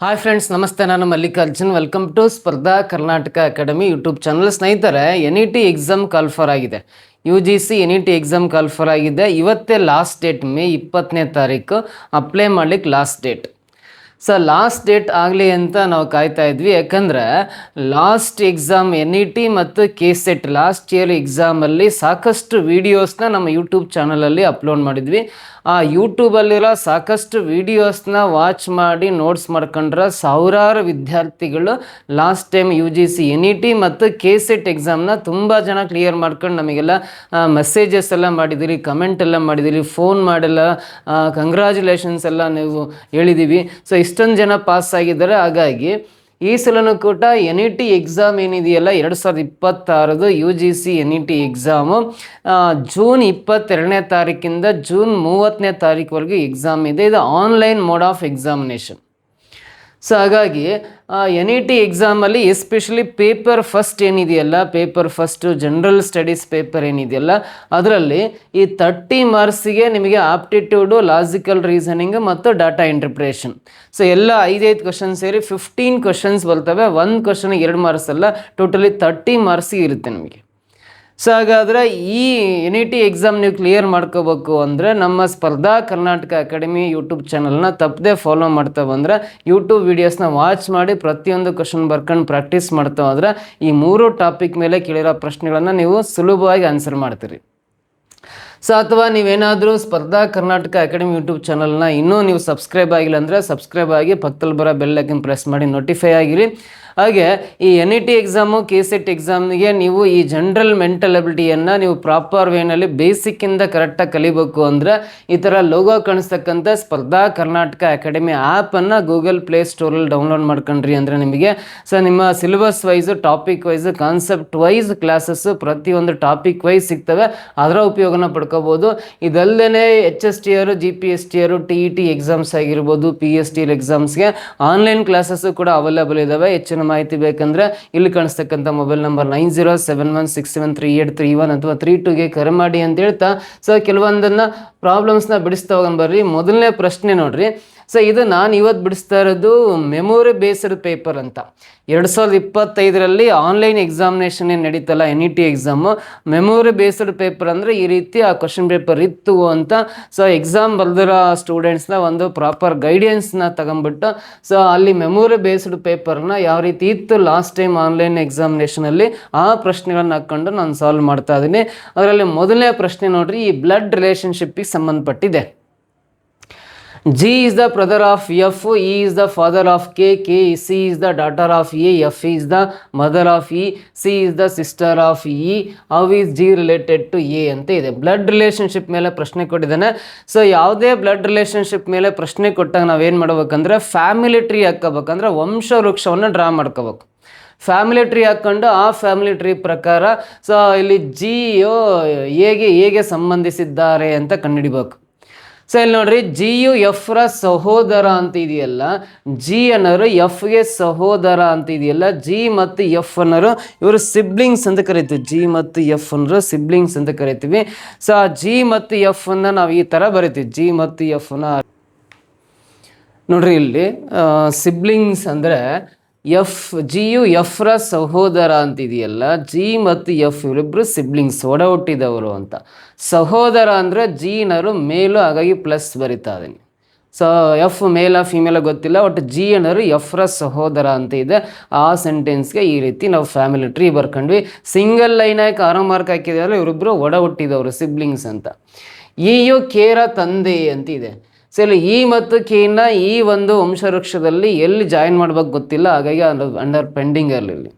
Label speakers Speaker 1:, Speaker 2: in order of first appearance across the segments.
Speaker 1: Hi friends, ನಮಸ್ತೆ. ನಾನು Mallikarjun. Welcome to ಸ್ಪರ್ಧಾ ಕರ್ನಾಟಕ ಅಕಾಡೆಮಿ ಯೂಟ್ಯೂಬ್ ಚಾನಲ್. ಸ್ನೇಹಿತರೆ, NET ಎಕ್ಸಾಮ್ ಕಾಲ್ಫರ್ ಆಗಿದೆ. UGC NET ಎಕ್ಸಾಮ್ ಕಾಲ್ಫರ್ ಆಗಿದೆ. ಇವತ್ತೇ ಲಾಸ್ಟ್ ಡೇಟ್, ಮೇ 20ನೇ ತಾರೀಕು ಅಪ್ಲೈ ಮಾಡ್ಲಿಕ್ಕೆ ಲಾಸ್ಟ್ ಡೇಟ್. ಲಾಸ್ಟ್ ಡೇಟ್ ಆಗಲಿ ಅಂತ ನಾವು ಕಾಯ್ತಾ ಇದ್ವಿ. ಯಾಕಂದರೆ ಲಾಸ್ಟ್ ಎಕ್ಸಾಮ್ NET ಮತ್ತು KCET ಲಾಸ್ಟ್ ಇಯರ್ ಎಕ್ಸಾಮಲ್ಲಿ ಸಾಕಷ್ಟು ವೀಡಿಯೋಸ್ನ ನಮ್ಮ ಯೂಟ್ಯೂಬ್ ಚಾನಲಲ್ಲಿ ಅಪ್ಲೋಡ್ ಮಾಡಿದ್ವಿ. ಆ ಯೂಟ್ಯೂಬಲ್ಲಿರೋ ಸಾಕಷ್ಟು ವೀಡಿಯೋಸ್ನ ವಾಚ್ ಮಾಡಿ ನೋಟ್ಸ್ ಮಾಡ್ಕೊಂಡ್ರೆ ಸಾವಿರಾರು ವಿದ್ಯಾರ್ಥಿಗಳು ಲಾಸ್ಟ್ ಟೈಮ್ UGC NET ಮತ್ತು KCET ಎಕ್ಸಾಮ್ನ ತುಂಬ ಜನ ಕ್ಲಿಯರ್ ಮಾಡ್ಕೊಂಡು ನಮಗೆಲ್ಲ ಮೆಸೇಜಸ್ ಎಲ್ಲ ಮಾಡಿದಿರಿ, ಕಮೆಂಟ್ ಎಲ್ಲ ಮಾಡಿದಿರಿ, ಫೋನ್ ಮಾಡೆಲ್ಲ ಕಂಗ್ರ್ಯಾಚುಲೇಷನ್ಸ್ ಎಲ್ಲ ನೀವು ಹೇಳಿದ್ದೀವಿ. ಇಷ್ಟೊಂದು ಜನ ಪಾಸ್ ಆಗಿದ್ದಾರೆ. ಹಾಗಾಗಿ ಈ ಸಲನೂ ಕೂಡ NET ಎಕ್ಸಾಮ್ ಏನಿದೆಯಲ್ಲ 2026 UGC NET ಎಕ್ಸಾಮು ಜೂನ್ 22ನೇ ತಾರೀಕಿಂದ ಜೂನ್ 30ನೇ ತಾರೀಕುವರೆಗೂ ಎಕ್ಸಾಮ್ ಇದೆ. ಇದು ಆನ್ಲೈನ್ ಮೋಡ್ ಆಫ್ ಎಕ್ಸಾಮಿನೇಷನ್. ಹಾಗಾಗಿ NET ಎಕ್ಸಾಮಲ್ಲಿ ಎಸ್ಪೆಷಲಿ ಪೇಪರ್ ಫಸ್ಟ್ ಏನಿದೆಯಲ್ಲ, paper first general studies paper ಏನಿದೆಯಲ್ಲ, ಅದರಲ್ಲಿ ಈ 30 ಮಾರ್ಕ್ಸಿಗೆ ನಿಮಗೆ ಆಪ್ಟಿಟ್ಯೂಡು, ಲಾಜಿಕಲ್ ರೀಸನಿಂಗ್ ಮತ್ತು ಡಾಟಾ ಇಂಟರ್ಪ್ರಿಟೇಷನ್. ಎಲ್ಲ 5 ಕ್ವಶನ್ಸ್ ಸೇರಿ 15 ಕ್ವಶನ್ಸ್ ಬರ್ತವೆ. ಒಂದು ಕ್ವಶನ್ಗೆ 2 ಮಾರ್ಕ್ಸ್ ಅಲ್ಲ, ಟೋಟಲಿ 30 ಮಾರ್ಕ್ಸಿಗೆ ಇರುತ್ತೆ ನಿಮಗೆ. ಹಾಗಾದರೆ ಈ NET ಎಕ್ಸಾಮ್ ನೀವು ಕ್ಲಿಯರ್ ಮಾಡ್ಕೋಬೇಕು ಅಂದರೆ ನಮ್ಮ ಸ್ಪರ್ಧಾ ಕರ್ನಾಟಕ ಅಕಾಡೆಮಿ ಯೂಟ್ಯೂಬ್ ಚಾನಲ್ನ ತಪ್ಪದೆ ಫಾಲೋ ಮಾಡ್ತಾ ಬಂದರೆ, ಯೂಟ್ಯೂಬ್ ವೀಡಿಯೋಸ್ನ ವಾಚ್ ಮಾಡಿ ಪ್ರತಿಯೊಂದು ಕ್ವಶನ್ ಬರ್ಕೊಂಡು ಪ್ರಾಕ್ಟೀಸ್ ಮಾಡ್ತಾ ಹೋದರೆ ಈ 3 ಟಾಪಿಕ್ ಮೇಲೆ ಕೇಳಿರೋ ಪ್ರಶ್ನೆಗಳನ್ನು ನೀವು ಸುಲಭವಾಗಿ ಆನ್ಸರ್ ಮಾಡ್ತೀರಿ. ಅಥವಾ ನೀವೇನಾದರೂ ಸ್ಪರ್ಧಾ ಕರ್ನಾಟಕ ಅಕಾಡೆಮಿ ಯೂಟ್ಯೂಬ್ ಚಾನಲ್ನ ಇನ್ನೂ ನೀವು ಸಬ್ಸ್ಕ್ರೈಬ್ ಆಗಿಲ್ಲ ಅಂದರೆ ಸಬ್ಸ್ಕ್ರೈಬ್ ಆಗಿ, ಪಕ್ಕದಲ್ಲಿ ಬರೋ ಬೆಲ್ ಐಕನ್ ಪ್ರೆಸ್ ಮಾಡಿ ನೋಟಿಫೈ ಆಗಿರಿ. ಹಾಗೆ ಈ NET ಎಕ್ಸಾಮು, KCET ಎಕ್ಸಾಮ್ಗೆ ನೀವು ಈ ಜನರಲ್ ಮೆಂಟಲ್ ಎಬಿಲಿಟಿಯನ್ನು ನೀವು ಪ್ರಾಪರ್ ವೇನಲ್ಲಿ ಬೇಸಿಕ್ಕಿಂದ ಕರೆಕ್ಟಾಗಿ ಕಲಿಬೇಕು ಅಂದರೆ ಈ ಥರ ಲೋಗೋ ಕಾಣಿಸ್ತಕ್ಕಂಥ ಸ್ಪರ್ಧಾ ಕರ್ನಾಟಕ ಅಕಾಡೆಮಿ ಆ್ಯಪನ್ನು ಗೂಗಲ್ ಪ್ಲೇ ಸ್ಟೋರಲ್ಲಿ ಡೌನ್ಲೋಡ್ ಮಾಡ್ಕೊಂಡ್ರಿ ಅಂದರೆ ನಿಮಗೆ ನಿಮ್ಮ syllabus wise, topic wise, concept wise classes ಪ್ರತಿಯೊಂದು ಟಾಪಿಕ್ ವೈಸ್ ಸಿಗ್ತವೆ. ಅದರ ಉಪಯೋಗನ ಪಡ್ಕೋಬೋದು. ಇದಲ್ಲದೆ HSTR, GPSTR, TET ಎಕ್ಸಾಮ್ಸ್ ಆಗಿರ್ಬೋದು, PSTL ಎಕ್ಸಾಮ್ಸ್ಗೆ ಆನ್ಲೈನ್ ಕ್ಲಾಸಸ್ಸು ಕೂಡ ಅವೈಲೇಬಲ್ ಇದ್ದಾವೆ. ಹೆಚ್ಚಿನ ಮಾಹಿತಿ ಬೇಕಂದರೆ ಇಲ್ಲಿ ಕಾಣಿಸ್ತಕ್ಕಂಥ ಮೊಬೈಲ್ ನಂಬರ್ 9071673831 ಅಥವಾ 32ಗೆ ಕರೆ ಮಾಡಿ ಅಂತ ಹೇಳ್ತಾ ಕೆಲವೊಂದನ್ನು ಪ್ರಾಬ್ಲಮ್ಸ್ನ ಬಿಡಿಸ್ತಾ ಹೋಗೋಣ ಬರ್ರಿ. ಮೊದಲನೇ ಪ್ರಶ್ನೆ ನೋಡ್ರಿ. ಇದು ನಾನು ಇವತ್ತು ಬಿಡಿಸ್ತಾ ಇರೋದು ಮೆಮೊರಿ ಬೇಸ್ಡ್ ಪೇಪರ್ ಅಂತ. 2025ರಲ್ಲಿ ಆನ್ಲೈನ್ ಎಕ್ಸಾಮಿನೇಷನ್ ಏನು ನಡೀತಲ್ಲ NET exam, memory based paper ಅಂದರೆ ಈ ರೀತಿ ಆ ಕ್ವಶನ್ ಪೇಪರ್ ಇತ್ತು ಅಂತ ಎಕ್ಸಾಮ್ ಬರೆದಿರೋ ಸ್ಟೂಡೆಂಟ್ಸ್ನ ಒಂದು ಪ್ರಾಪರ್ ಗೈಡೆನ್ಸ್ನ ತಗೊಂಬಿಟ್ಟು ಅಲ್ಲಿ ಮೆಮೊರಿ ಬೇಸ್ಡ್ ಪೇಪರ್ನ ಯಾವ ರೀತಿ ಇತ್ತು ಲಾಸ್ಟ್ ಟೈಮ್ ಆನ್ಲೈನ್ ಎಕ್ಸಾಮಿನೇಷನಲ್ಲಿ ಆ ಪ್ರಶ್ನೆಗಳನ್ನ ಹಾಕ್ಕೊಂಡು ನಾನು ಸಾಲ್ವ್ ಮಾಡ್ತಾ ಇದ್ದೀನಿ. ಅದರಲ್ಲಿ ಮೊದಲನೇ ಪ್ರಶ್ನೆ ನೋಡ್ರಿ, ಈ ಬ್ಲಡ್ ರಿಲೇಷನ್ಶಿಪ್ಪಿಗೆ ಸಂಬಂಧಪಟ್ಟಿದೆ. G is the brother of F, E is the father of K, C is the daughter of A, F is the mother of E, C is the sister of E, how is G related to A ಅಂತ ಇದೆ. Blood relationship ಮೇಲೆ ಪ್ರಶ್ನೆ ಕೊಟ್ಟಿದ್ದಾನೆ. ಯಾವುದೇ blood relationship ಮೇಲೆ ಪ್ರಶ್ನೆ ಕೊಟ್ಟಾಗ ನಾವೇನು ಮಾಡ್ಬೇಕಂದ್ರೆ ಫ್ಯಾಮಿಲಿ ಟ್ರೀ ಹಾಕೋಬೇಕಂದ್ರೆ ವಂಶ ವೃಕ್ಷವನ್ನು ಡ್ರಾ ಮಾಡ್ಕೋಬೇಕು. ಫ್ಯಾಮಿಲಿ ಟ್ರೀ ಹಾಕ್ಕೊಂಡು ಆ ಫ್ಯಾಮಿಲಿ ಟ್ರೀ ಪ್ರಕಾರ ಇಲ್ಲಿ ಜಿಯು ಹೇಗೆ ಸಂಬಂಧಿಸಿದ್ದಾರೆ ಅಂತ ಕಂಡುಹಿಡಿಬೇಕು. ಇಲ್ಲಿ ನೋಡ್ರಿ, ಜಿಯು ಎಫ್ರ ಸಹೋದರ ಅಂತ ಇದೆಯಲ್ಲ, ಜಿ ಅನ್ನೋರು ಎಫ್ಗೆ ಸಹೋದರ ಅಂತ ಇದೆಯಲ್ಲ, ಜಿ ಮತ್ತು ಎಫ್ ಅನ್ನೋರು ಇವರು ಸಿಬ್ಲಿಂಗ್ಸ್ ಅಂತ ಕರಿತೀವಿ. ಜಿ ಮತ್ತು ಎಫ್ ಅನ್ನೋರು ಸಿಬ್ಲಿಂಗ್ಸ್ ಅಂತ ಕರಿತೀವಿ. ಜಿ ಮತ್ತು ಎಫ್ ಅನ್ನ ನಾವು ಈ ಥರ ಬರಿತೀವಿ. ಜಿ ಮತ್ತು ಎಫ್ ನ ನೋಡ್ರಿ, ಇಲ್ಲಿ ಸಿಬ್ಲಿಂಗ್ಸ್ ಅಂದರೆ ಜಿಯು ಎಫ್ರ ಸಹೋದರ ಅಂತಿದೆಯಲ್ಲ, ಜಿ ಮತ್ತು ಎಫ್ ಇವರಿಬ್ಬರು ಸಿಬ್ಲಿಂಗ್ಸ್, ಒಡ ಹುಟ್ಟಿದವರು ಅಂತ. ಸಹೋದರ ಅಂದರೆ ಜಿನರು ಮೇಲು, ಹಾಗಾಗಿ ಪ್ಲಸ್ ಬರಿತಾ ಇದ್ದೀನಿ. ಎಫ್ ಮೇಲ ಫಿಮೇಲ ಗೊತ್ತಿಲ್ಲ, ಒಟ್ಟು ಜಿ ಅನ್ನೋರು ಎಫ್ರ ಸಹೋದರ ಅಂತ ಇದೆ. ಆ ಸೆಂಟೆನ್ಸ್ಗೆ ಈ ರೀತಿ ನಾವು ಫ್ಯಾಮಿಲಿ ಟ್ರೀ ಬರ್ಕೊಂಡ್ವಿ. ಸಿಂಗಲ್ ಲೈನ್ ಆಗಿ 6 ಮಾರ್ಕ್ ಹಾಕಿದಾರೆ. ಇವರಿಬ್ಬರು ಒಡ ಹುಟ್ಟಿದವರು, ಸಿಬ್ಲಿಂಗ್ಸ್ ಅಂತ. ಇಯು ಕೇರ ತಂದೆ ಅಂತ ಇದೆ. ಇಲ್ಲಿ ಇ ಮತ್ತು ಕೆನ ಈ ಒಂದು ವಂಶವೃಕ್ಷದಲ್ಲಿ ಎಲ್ಲಿ ಜಾಯಿನ್ ಮಾಡ್ಬೇಕು ಗೊತ್ತಿಲ್ಲ, ಹಾಗಾಗಿ ಅಂಡರ್ ಪೆಂಡಿಂಗ್ ಇರಲಿ.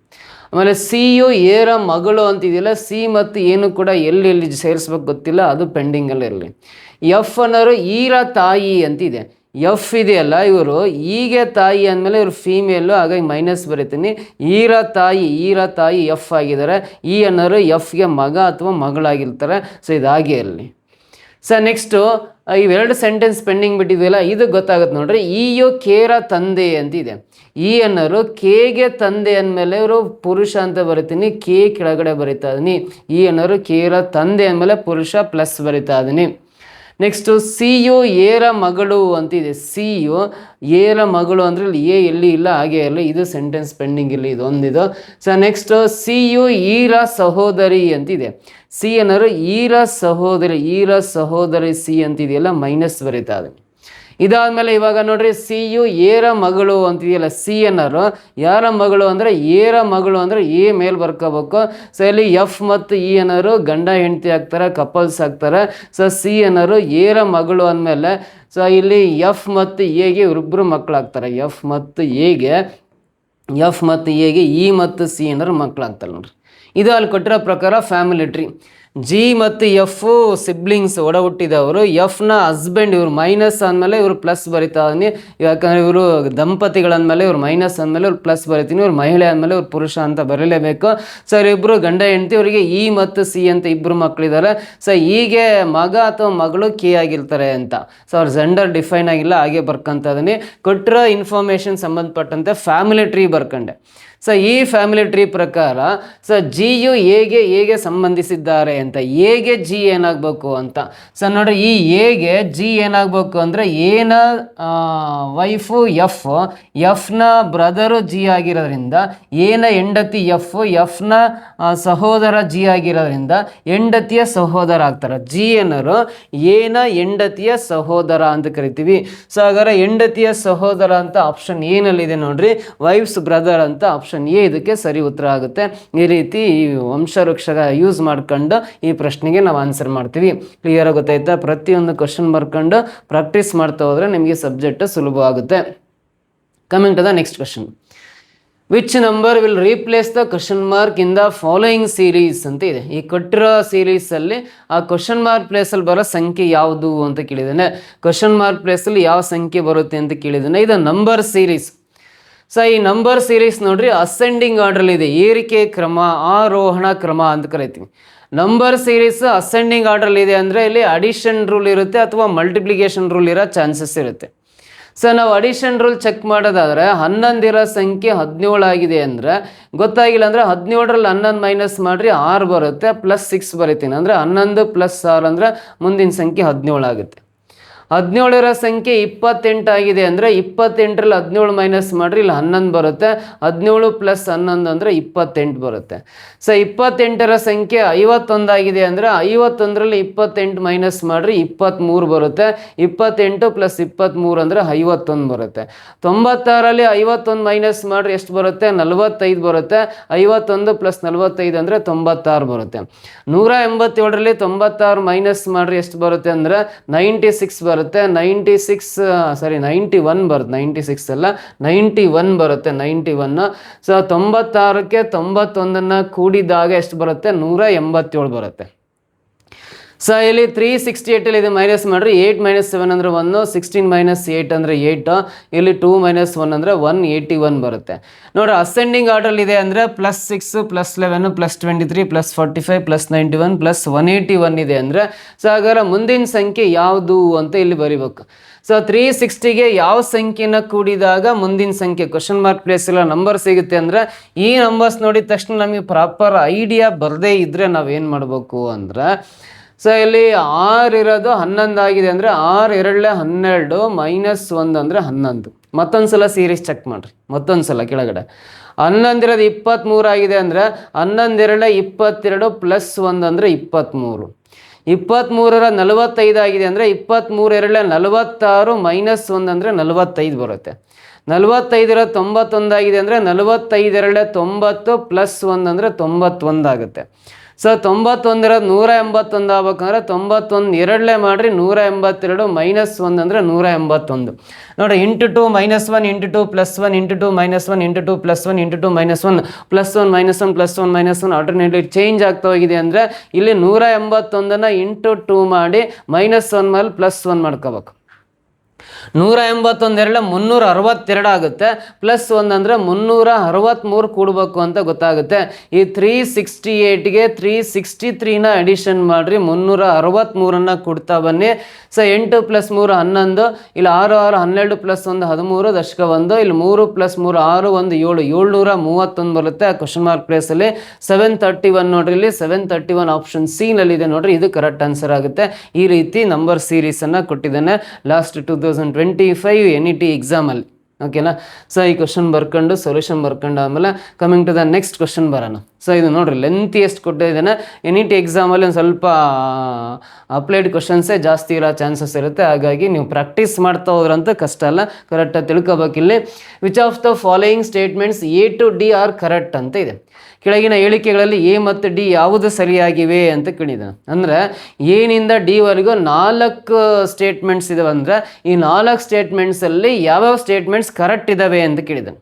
Speaker 1: ಆಮೇಲೆ ಸಿ ಯು ಏರ ಮಗಳು ಅಂತಿದೆಯಲ್ಲ, ಸಿ ಮತ್ತು ಏನು ಕೂಡ ಎಲ್ಲಿ ಸೇರಿಸ್ಬೇಕು ಗೊತ್ತಿಲ್ಲ, ಅದು ಪೆಂಡಿಂಗಲ್ಲಿ ಇರಲಿ. ಎಫ್ ಅನ್ನೋರು ಈರ ತಾಯಿ ಅಂತಿದೆ. ಎಫ್ ಇದೆಯಲ್ಲ, ಇವರು ಹೀಗೆ ತಾಯಿ ಅಂದಮೇಲೆ ಇವರು ಫೀಮೇಲು, ಹಾಗಾಗಿ ಮೈನಸ್ ಬರೀತೀನಿ. ಈರ ತಾಯಿ ಎಫ್ ಆಗಿದ್ದಾರೆ. ಈ ಅನ್ನೋರು ಎಫ್ಗೆ ಮಗ ಅಥವಾ ಮಗಳಾಗಿರ್ತಾರೆ. ಇದಾಗೆ ಇರಲಿ. ನೆಕ್ಸ್ಟು ಇವೆರಡು ಸೆಂಟೆನ್ಸ್ ಪೆಂಡಿಂಗ್ ಬಿಟ್ಟಿದೆಯಲ್ಲ, ಇದು ಗೊತ್ತಾಗುತ್ತೆ ನೋಡ್ರಿ. ಇಯು ಕೇರ ತಂದೆ ಅಂತಿದೆ. ಈ ಅನ್ನೋರು ಕೆಗೆ ತಂದೆ ಅಂದಮೇಲೆ ಇವರು ಪುರುಷ ಅಂತ ಬರಿತೀನಿ, ಕೆ ಕೆಳಗಡೆ ಬರಿತಾ ಇದೀನಿ. ಈ ಅನ್ನೋರು ಕೇರ ತಂದೆ ಅಂದಮೇಲೆ ಪುರುಷ ಪ್ಲಸ್ ಬರಿತಾ ಇದೀನಿ. ನೆಕ್ಸ್ಟು ಸಿ ಯು ಏರ ಮಗಳು ಅಂತಿದೆ. ಸಿ ಯು ಏರ ಮಗಳು ಅಂದರೆ ಇಲ್ಲಿ ಎ ಎಲ್ಲಿ ಇಲ್ಲ, ಹಾಗೆ ಇಲ್ಲ, ಇದು ಸೆಂಟೆನ್ಸ್ ಪೆಂಡಿಂಗ್ ಇಲ್ಲಿ ಇದೊಂದಿದು. ಸೊ ನೆಕ್ಸ್ಟ್ ಸಿ ಯು ಈರ ಸಹೋದರಿ ಅಂತಿದೆ. ಸಿ ಅನ್ನೋರು ಈರ ಸಹೋದರಿ ಸಿ ಅಂತಿದೆಯಲ್ಲ, ಮೈನಸ್ ಬರೀತಾ ಇದೆ. ಇದಾದಮೇಲೆ ಇವಾಗ ನೋಡ್ರಿ ಸಿ ಯು ಏರ ಮಗಳು ಅಂತಿದೆಯಲ್ಲ, ಸಿ ಅನ್ನೋರು ಯಾರ ಮಗಳು ಅಂದರೆ ಏರ ಮಗಳು ಅಂದರೆ ಎ ಮೇಲೆ ಬರ್ಕೋಬೇಕು. ಸೊ ಇಲ್ಲಿ ಎಫ್ ಮತ್ತು ಇ ಅನ್ನೋರು ಗಂಡ ಹೆಂಡತಿ ಆಗ್ತಾರೆ, ಕಪಲ್ಸ್ ಆಗ್ತಾರೆ. ಸೊ ಸಿ ಅನ್ನೋರು ಏರ ಮಗಳು ಅಂದಮೇಲೆ ಸೊ ಇಲ್ಲಿ ಎಫ್ ಮತ್ತು ಎಗೆ ಇಬ್ಬರು ಮಕ್ಕಳಾಗ್ತಾರೆ. ಎಫ್ ಮತ್ತು ಎಗೆ ಇ ಮತ್ತು ಸಿ ಅನ್ನೋರು ಮಕ್ಕಳಾಗ್ತಾರೆ ನೋಡ್ರಿ. ಇದು ಅಲ್ಲಿ ಕೊಟ್ಟಿರೋ ಪ್ರಕಾರ ಫ್ಯಾಮಿಲಿ ಟ್ರೀ. ಜಿ ಮತ್ತು ಎಫ್ ಸಿಬ್ಲಿಂಗ್ಸ್, ಒಡ ಹುಟ್ಟಿದವರು. ಎಫ್ನ ಹಸ್ಬೆಂಡ್, ಇವರು ಮೈನಸ್ ಅಂದಮೇಲೆ ಇವರು ಪ್ಲಸ್ ಬರಿತಾ ಇದೀನಿ, ಯಾಕಂದರೆ ಇವರು ದಂಪತಿಗಳಂದಮೇಲೆ ಇವ್ರು ಮೈನಸ್ ಅಂದಮೇಲೆ ಇವ್ರು ಪ್ಲಸ್ ಬರಿತೀನಿ, ಇವ್ರು ಮಹಿಳೆ ಅಂದಮೇಲೆ ಇವ್ರು ಪುರುಷ ಅಂತ ಬರೀಲೇಬೇಕು. ಸೊ ಇವರಿಬ್ಬರು ಗಂಡ ಹೆಂಡತಿ, ಇವರಿಗೆ ಇ ಮತ್ತು ಸಿ ಅಂತ ಇಬ್ಬರು ಮಕ್ಕಳಿದ್ದಾರೆ. ಸೊ ಹೀಗೆ ಮಗ ಅಥವಾ ಮಗಳು ಕೆ ಆಗಿರ್ತಾರೆ ಅಂತ. ಸೊ ಅವ್ರ ಜೆಂಡರ್ ಡಿಫೈನ್ ಆಗಿಲ್ಲ, ಹಾಗೆ ಬರ್ಕೊಂತ ಇದೀನಿ. ಕೊಟ್ಟಿರೋ ಇನ್ಫಾರ್ಮೇಷನ್ ಸಂಬಂಧಪಟ್ಟಂತೆ ಫ್ಯಾಮಿಲಿ ಟ್ರೀ ಬರ್ಕೊಂಡೆ. ಸೊ ಈ ಫ್ಯಾಮಿಲಿ ಟ್ರೀ ಪ್ರಕಾರ ಸೊ ಜಿ ಯು ಹೇಗೆ ಸಂಬಂಧಿಸಿದ್ದಾರೆ ಅಂತ, ಎಗೆ ಜಿ ಏನಾಗಬೇಕು ಅಂತ. ಸೊ ನೋಡ್ರಿ ಈ ಎಗೆ ಜಿ ಏನಾಗಬೇಕು ಅಂದರೆ ಏನ ವೈಫು ಎಫ್ನ ಬ್ರದರು ಜಿ ಆಗಿರೋದ್ರಿಂದ ಏನ ಹೆಂಡತಿ ಎಫ್ನ ಸಹೋದರ ಜಿ ಆಗಿರೋದ್ರಿಂದ ಹೆಂಡತಿಯ ಸಹೋದರ ಆಗ್ತಾರೆ. ಜಿ ಅನ್ನೋರು ಏನ ಹೆಂಡತಿಯ ಸಹೋದರ ಅಂತ ಕರಿತೀವಿ. ಸೊ ಹಾಗಾದ್ರೆ ಹೆಂಡತಿಯ ಸಹೋದರ ಅಂತ ಆಪ್ಷನ್ ಏನಲ್ಲಿದೆ ನೋಡ್ರಿ, ವೈಫ್ಸ್ ಬ್ರದರ್ ಅಂತ ಆಪ್ಷನ್ ಎ ಇದಕ್ಕೆ ಸರಿ ಉತ್ತರ ಆಗುತ್ತೆ. ಈ ರೀತಿ ಈ ವಂಶವೃಕ್ಷ ಯೂಸ್ ಮಾಡ್ಕೊಂಡು ಈ ಪ್ರಶ್ನೆಗೆ ನಾವು ಆನ್ಸರ್ ಮಾಡ್ತೀವಿ. ಕ್ಲಿಯರ್ ಗೊತ್ತಾಯ್ತಾ? ಪ್ರತಿಯೊಂದು ಕ್ವಶನ್ ಬರ್ಕೊಂಡು ಪ್ರಾಕ್ಟೀಸ್ ಮಾಡ್ತಾ ಹೋದರೆ ನಿಮಗೆ ಸಬ್ಜೆಕ್ಟ್ ಸುಲಭ ಆಗುತ್ತೆ. Coming to the next question. Which number will replace the question mark in the following series ಅಂತ ಇದೆ. ಈ ಕೊಟ್ಟಿರೋ ಸೀರೀಸಲ್ಲಿ ಆ ಕ್ವಶನ್ ಮಾರ್ಕ್ ಪ್ಲೇಸಲ್ಲಿ ಬರೋ ಸಂಖ್ಯೆ ಯಾವುದು ಅಂತ ಕೇಳಿದ್ದಾನೆ. ಕ್ವಶನ್ ಮಾರ್ಕ್ ಪ್ಲೇಸಲ್ಲಿ ಯಾವ ಸಂಖ್ಯೆ ಬರುತ್ತೆ ಅಂತ ಕೇಳಿದ್ದಾನೆ. ಇದು ನಂಬರ್ ಸೀರೀಸ್. ಸೊ ಈ ನಂಬರ್ ಸೀರೀಸ್ ನೋಡ್ರಿ ಅಸೆಂಡಿಂಗ್ ಆರ್ಡ್ರಲ್ಲಿ ಇದೆ, ಏರಿಕೆ ಕ್ರಮ, ಆರೋಹಣ ಕ್ರಮ ಅಂತ ಕರಿತೀವಿ. ನಂಬರ್ ಸೀರೀಸ್ ಅಸೆಂಡಿಂಗ್ ಆರ್ಡ್ರಲ್ಲಿ ಇದೆ ಅಂದರೆ ಇಲ್ಲಿ ಅಡಿಷನ್ ರೂಲ್ ಇರುತ್ತೆ ಅಥವಾ ಮಲ್ಟಿಪ್ಲಿಕೇಶನ್ ರೂಲ್ ಇರೋ ಚಾನ್ಸಸ್ ಇರುತ್ತೆ. ಸೊ ನಾವು ಅಡಿಷನ್ ರೂಲ್ ಚೆಕ್ ಮಾಡೋದಾದರೆ 11 ಇರೋ ಸಂಖ್ಯೆ 17 ಆಗಿದೆ ಅಂದರೆ ಗೊತ್ತಾಗಿಲ್ಲ ಅಂದರೆ 17ರಲ್ಲಿ 11 ಮೈನಸ್ ಮಾಡಿರಿ 6 ಬರುತ್ತೆ, ಪ್ಲಸ್ 6 ಬರಿತೀನಿ ಅಂದರೆ 11 ಪ್ಲಸ್ 6 ಅಂದರೆ ಮುಂದಿನ ಸಂಖ್ಯೆ 17 ಆಗುತ್ತೆ. 17 ಇರೋ ಸಂಖ್ಯೆ 28 ಆಗಿದೆ ಅಂದರೆ 28ರಲ್ಲಿ 17 ಮೈನಸ್ ಮಾಡಿರಿ ಇಲ್ಲಿ 11 ಬರುತ್ತೆ, 17 ಪ್ಲಸ್ 11 ಅಂದರೆ 28 ಬರುತ್ತೆ. ಸೊ 28ರ ಸಂಖ್ಯೆ 51 ಆಗಿದೆ ಅಂದರೆ 51ರಲ್ಲಿ 28 ಮೈನಸ್ ಮಾಡಿರಿ 23 ಬರುತ್ತೆ, 28 ಪ್ಲಸ್ 23 ಅಂದರೆ 51 ಬರುತ್ತೆ. 96ರಲ್ಲಿ 51 ಮೈನಸ್ ಮಾಡಿರಿ ಎಷ್ಟು ಬರುತ್ತೆ, 45 ಬರುತ್ತೆ, 51 ಪ್ಲಸ್ 45 ಅಂದರೆ 96 ಬರುತ್ತೆ. 187ರಲ್ಲಿ 96 ಮೈನಸ್ ಮಾಡಿರಿ ಎಷ್ಟು ಬರುತ್ತೆ ಅಂದರೆ 96 ಬರುತ್ತೆ, 91 ಬರುತ್ತೆ, 96 ಅಲ್ಲ 91 ಬರುತ್ತೆ, 91. ಸೊ 96ಕ್ಕೆ 91 ಕೂಡಿದಾಗ ಎಷ್ಟು ಬರುತ್ತೆ, 187 ಬರುತ್ತೆ. ಸೊ ಇಲ್ಲಿ 368 ಇದು ಮೈನಸ್ ಮಾಡಿರಿ 8 - 7 ಅಂದರೆ 1, 16 - 8 ಅಂದರೆ 8, ಇಲ್ಲಿ 2 - 1 ಅಂದರೆ 181 ಬರುತ್ತೆ. ನೋಡ್ರಿ ಅಸೆಂಡಿಂಗ್ ಆರ್ಡರ್ ಇದೆ ಅಂದರೆ +6 +11 +23 +45 +91 +181 ಇದೆ ಅಂದರೆ ಸೊ ಹಾಗಾದ್ರೆ ಮುಂದಿನ ಸಂಖ್ಯೆ ಯಾವುದು ಅಂತ ಇಲ್ಲಿ ಬರಿಬೇಕು. ಸೊ 360ಗೆ ಯಾವ ಸಂಖ್ಯೆನ ಕೂಡಿದಾಗ ಮುಂದಿನ ಸಂಖ್ಯೆ ಕ್ವಶನ್ ಮಾರ್ಕ್ ಪ್ಲೇಸ್ ಇಲ್ಲ ನಂಬರ್ ಸಿಗುತ್ತೆ ಅಂದರೆ ಈ ನಂಬರ್ಸ್ ನೋಡಿದ ತಕ್ಷಣ ನಮಗೆ ಪ್ರಾಪರ್ ಐಡಿಯಾ ಬರದೇ ಇದ್ದರೆ ನಾವೇನು ಮಾಡಬೇಕು ಅಂದರೆ ಸೊ ಇಲ್ಲಿ 6 ಇರೋದು 11 ಆಗಿದೆ ಅಂದರೆ 6 2 12 -1 ಅಂದರೆ 11. ಮತ್ತೊಂದು ಸಲ ಸೀರೀಸ್ ಚೆಕ್ ಮಾಡಿರಿ, ಮತ್ತೊಂದು ಸಲ ಕೆಳಗಡೆ 11 ಇರೋದು 23 ಆಗಿದೆ ಅಂದರೆ 11 2 22 +1 ಅಂದರೆ 23. 23ರ 45 ಆಗಿದೆ ಅಂದರೆ 23 2 46 -1 ಅಂದರೆ 45 ಬರುತ್ತೆ. 45ರ 91 ಆಗಿದೆ ಅಂದರೆ 45 2 90 +1 ಅಂದರೆ 91 ಆಗುತ್ತೆ. ಸೊ 91ರ 181 ಆಗ್ಬೇಕಂದ್ರೆ 91 2 ಮಾಡಿರಿ 182 -1 ಅಂದರೆ 181. ನೋಡಿ × 2 -1 × 2 +1 × 2 -1 × 2 +1 × 2 -1 +1 -1 +1 -1 ಆಲ್ಟರ್ನೇಟ್ಲಿ ಚೇಂಜ್ ಆಗ್ತಾ ಹೋಗಿದೆ ಅಂದರೆ ಇಲ್ಲಿ 181ನ × 2 ಮಾಡಿ -1 ಮೇಲೆ +1 ಮಾಡ್ಕೋಬೇಕು. 181 362 ಆಗುತ್ತೆ, ಪ್ಲಸ್ 1 ಅಂದರೆ 363 ಕೂಡಬೇಕು ಅಂತ ಗೊತ್ತಾಗುತ್ತೆ. ಈ 368ಗೆ 363ನ ಅಡಿಷನ್ ಮಾಡಿರಿ, 363 ಕೊಡ್ತಾ ಬನ್ನಿ. ಸೊ 8 + 3 11, ಇಲ್ಲಿ 6 6 12 + 1 13 ದಶಕ 1, ಇಲ್ಲಿ 3 + 3 6 1 7 731 ಬರುತ್ತೆ. ಆ ಕ್ವಶನ್ ಮಾರ್ಕ್ ಪ್ಲೇಸಲ್ಲಿ 731 ನೋಡ್ರಿ, ಇಲ್ಲಿ 731 ಆಪ್ಷನ್ ಸಿ ನಲ್ಲಿದೆ ನೋಡ್ರಿ, ಇದು ಕರೆಕ್ಟ್ ಆನ್ಸರ್ ಆಗುತ್ತೆ. ಈ ರೀತಿ ನಂಬರ್ ಸೀರೀಸನ್ನು ಕೊಟ್ಟಿದ್ದಾನೆ ಲಾಸ್ಟ್ 2025 NET ಎಕ್ಸಾಮಲ್ಲಿ. ಓಕೆನಾ. ಸೊ ಈ ಕ್ವಶನ್ ಬರ್ಕೊಂಡು ಸೊಲ್ಯೂಷನ್ ಬರ್ಕೊಂಡು ಆಮೇಲೆ coming to the next question ಬರೋಣ. ಸೊ ಇದು ನೋಡ್ರಿ ಲೆಂತಿಯಷ್ಟು ಕೊಟ್ಟಿದ್ದಾನೆ. NET ಎಕ್ಸಾಮಲ್ಲಿ ಒಂದು ಸ್ವಲ್ಪ ಅಪ್ಲೈಡ್ ಕ್ವಶನ್ಸೇ ಜಾಸ್ತಿ ಇರೋ ಚಾನ್ಸಸ್ ಇರುತ್ತೆ, ಹಾಗಾಗಿ ನೀವು ಪ್ರಾಕ್ಟೀಸ್ ಮಾಡ್ತಾ ಹೋದ್ರಂತೂ ಕಷ್ಟ ಅಲ್ಲ, ಕರೆಕ್ಟಾಗಿ ತಿಳ್ಕೊಬೇಕಿಲ್ಲಿ. Which of the following statements A to D are correct ಅಂತ ಇದೆ. ಕೆಳಗಿನ ಹೇಳಿಕೆಗಳಲ್ಲಿ A ಮತ್ತು D ಯಾವುದು ಸರಿಯಾಗಿವೆ ಅಂತ ಕೇಳಿದ್ದಾನೆ. ಅಂದರೆ ಏನಿಂದ ಡಿ ವರೆಗೂ 4 ಸ್ಟೇಟ್ಮೆಂಟ್ಸ್ ಇದಾವೆ. ಅಂದರೆ ಈ 4 ಸ್ಟೇಟ್ಮೆಂಟ್ಸಲ್ಲಿ ಯಾವ್ಯಾವ ಸ್ಟೇಟ್ಮೆಂಟ್ಸ್ ಕರೆಕ್ಟ್ ಇದ್ದಾವೆ ಅಂತ ಕೇಳಿದ್ದಾನೆ.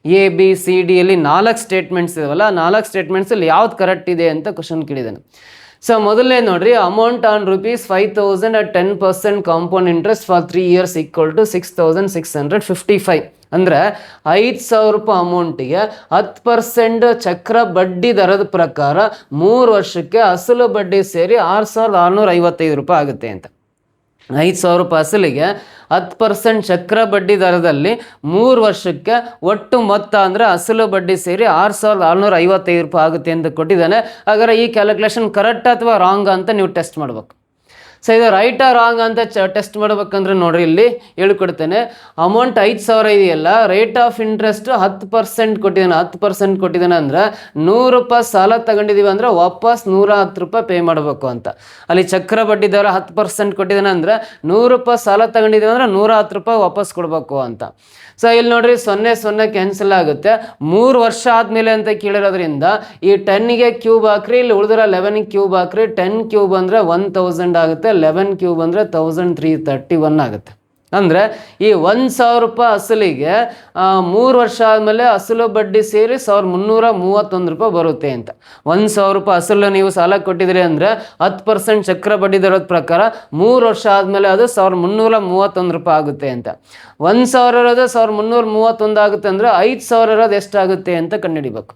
Speaker 1: ABCDಯಲ್ಲಿ 4 ಸ್ಟೇಟ್ಮೆಂಟ್ಸ್ ಇದಾವಲ್ಲ, 4 ಸ್ಟೇಟ್ಮೆಂಟ್ಸಲ್ಲಿ ಯಾವ್ದು ಕರೆಕ್ಟ್ ಇದೆ ಅಂತ ಕ್ವಶನ್ ಕೇಳಿದ್ದಾನೆ. ಸೊ ಮೊದಲನೇ ನೋಡ್ರಿ, amount on ₹5,000 at 10% compound interest for 3 years = 6,655. ಅಂದರೆ 5,000 ರೂಪಾಯಿ ಅಮೌಂಟಿಗೆ 10% ಚಕ್ರ ಬಡ್ಡಿ ದರದ ಪ್ರಕಾರ 3 ವರ್ಷಕ್ಕೆ ಅಸಲು ಬಡ್ಡಿ ಸೇರಿ 6,655 ರೂಪಾಯಿ ಆಗುತ್ತೆ ಅಂತ. 5,000 ರೂಪಾಯಿ ಅಸಲಿಗೆ 10% ಚಕ್ರ ಬಡ್ಡಿ ದರದಲ್ಲಿ 3 ವರ್ಷಕ್ಕೆ ಒಟ್ಟು ಮೊತ್ತ ಅಂದರೆ ಅಸಲು ಬಡ್ಡಿ ಸೇರಿ 6,655 ರೂಪಾಯಿ ಆಗುತ್ತೆ ಅಂತ ಕೊಟ್ಟಿದ್ದಾನೆ. ಹಾಗಾದರೆ ಈ ಕ್ಯಾಲ್ಕುಲೇಷನ್ ಕರೆಕ್ಟ್ ಅಥವಾ ರಾಂಗ್ ಅಂತ ನೀವು ಟೆಸ್ಟ್ ಮಾಡ್ಬೇಕು. ಸೊ ಇದು ರೈಟ್ ಆ ರಾಂಗ್ ಅಂತ ಟೆಸ್ಟ್ ಮಾಡ್ಬೇಕಂದ್ರೆ ನೋಡ್ರಿ, ಇಲ್ಲಿ ಹೇಳ್ಕೊಡ್ತೇನೆ. ಅಮೌಂಟ್ 5,000 ಇದೆಯಲ್ಲ, ರೇಟ್ ಆಫ್ ಇಂಟ್ರೆಸ್ಟ್ 10% ಕೊಟ್ಟಿದ್ದಾನೆ. 10% ಕೊಟ್ಟಿದ್ದಾನೆ ಅಂದರೆ 100 ರೂಪಾಯಿ ಸಾಲ ತಗೊಂಡಿದ್ದೀವಿ ಅಂದರೆ ವಾಪಸ್ 110 ರೂಪಾಯಿ ಪೇ ಮಾಡಬೇಕು ಅಂತ. ಅಲ್ಲಿ ಚಕ್ರ ಬಡ್ಡಿ ದರ 10% ಕೊಟ್ಟಿದ್ದಾನೆ ಅಂದರೆ 100 ರೂಪಾಯಿ ಸಾಲ ತಗೊಂಡಿದ್ದೀವಿ ಅಂದರೆ 110 ರೂಪಾಯಿ ವಾಪಸ್ ಕೊಡಬೇಕು ಅಂತ. ಸೊ ಇಲ್ಲಿ ನೋಡ್ರಿ 0 0 ಕ್ಯಾನ್ಸಲ್ ಆಗುತ್ತೆ. 3 ವರ್ಷ ಆದಮೇಲೆ ಅಂತ ಕೇಳಿರೋದ್ರಿಂದ ಈ 10ಗೆ ಕ್ಯೂಬ್ ಹಾಕ್ರಿ, ಇಲ್ಲಿ ಉಳಿದ್ರೆ 11ಗೆ ಕ್ಯೂಬ್ ಹಾಕ್ರಿ. 10 ಕ್ಯೂಬ್ ಅಂದರೆ 1000 ಆಗುತ್ತೆ, 11 ಕ್ಯೂಬ್ ಅಂದರೆ 1331 ಆಗುತ್ತೆ. ಅಂದರೆ ಈ 1,000 ರೂಪಾಯಿ ಅಸಲಿಗೆ 3 ವರ್ಷ ಆದಮೇಲೆ ಅಸಲು ಬಡ್ಡಿ ಸೇರಿ 1,331 ರೂಪಾಯಿ ಬರುತ್ತೆ ಅಂತ. 1,000 ರೂಪಾಯಿ ಅಸಲು ನೀವು ಸಾಲ ಕೊಟ್ಟಿದ್ರಿ ಅಂದರೆ 10% ಚಕ್ರ ಬಡ್ಡಿ ದರದ ಪ್ರಕಾರ 3 ವರ್ಷ ಆದಮೇಲೆ ಅದು 1,331 ರೂಪಾಯಿ ಆಗುತ್ತೆ ಅಂತ. 1,000 ಇರೋದು 1,331 ಆಗುತ್ತೆ ಅಂದರೆ 5,000 ಇರೋದು ಎಷ್ಟಾಗುತ್ತೆ ಅಂತ ಕಂಡುಹಿಡಿಬೇಕು.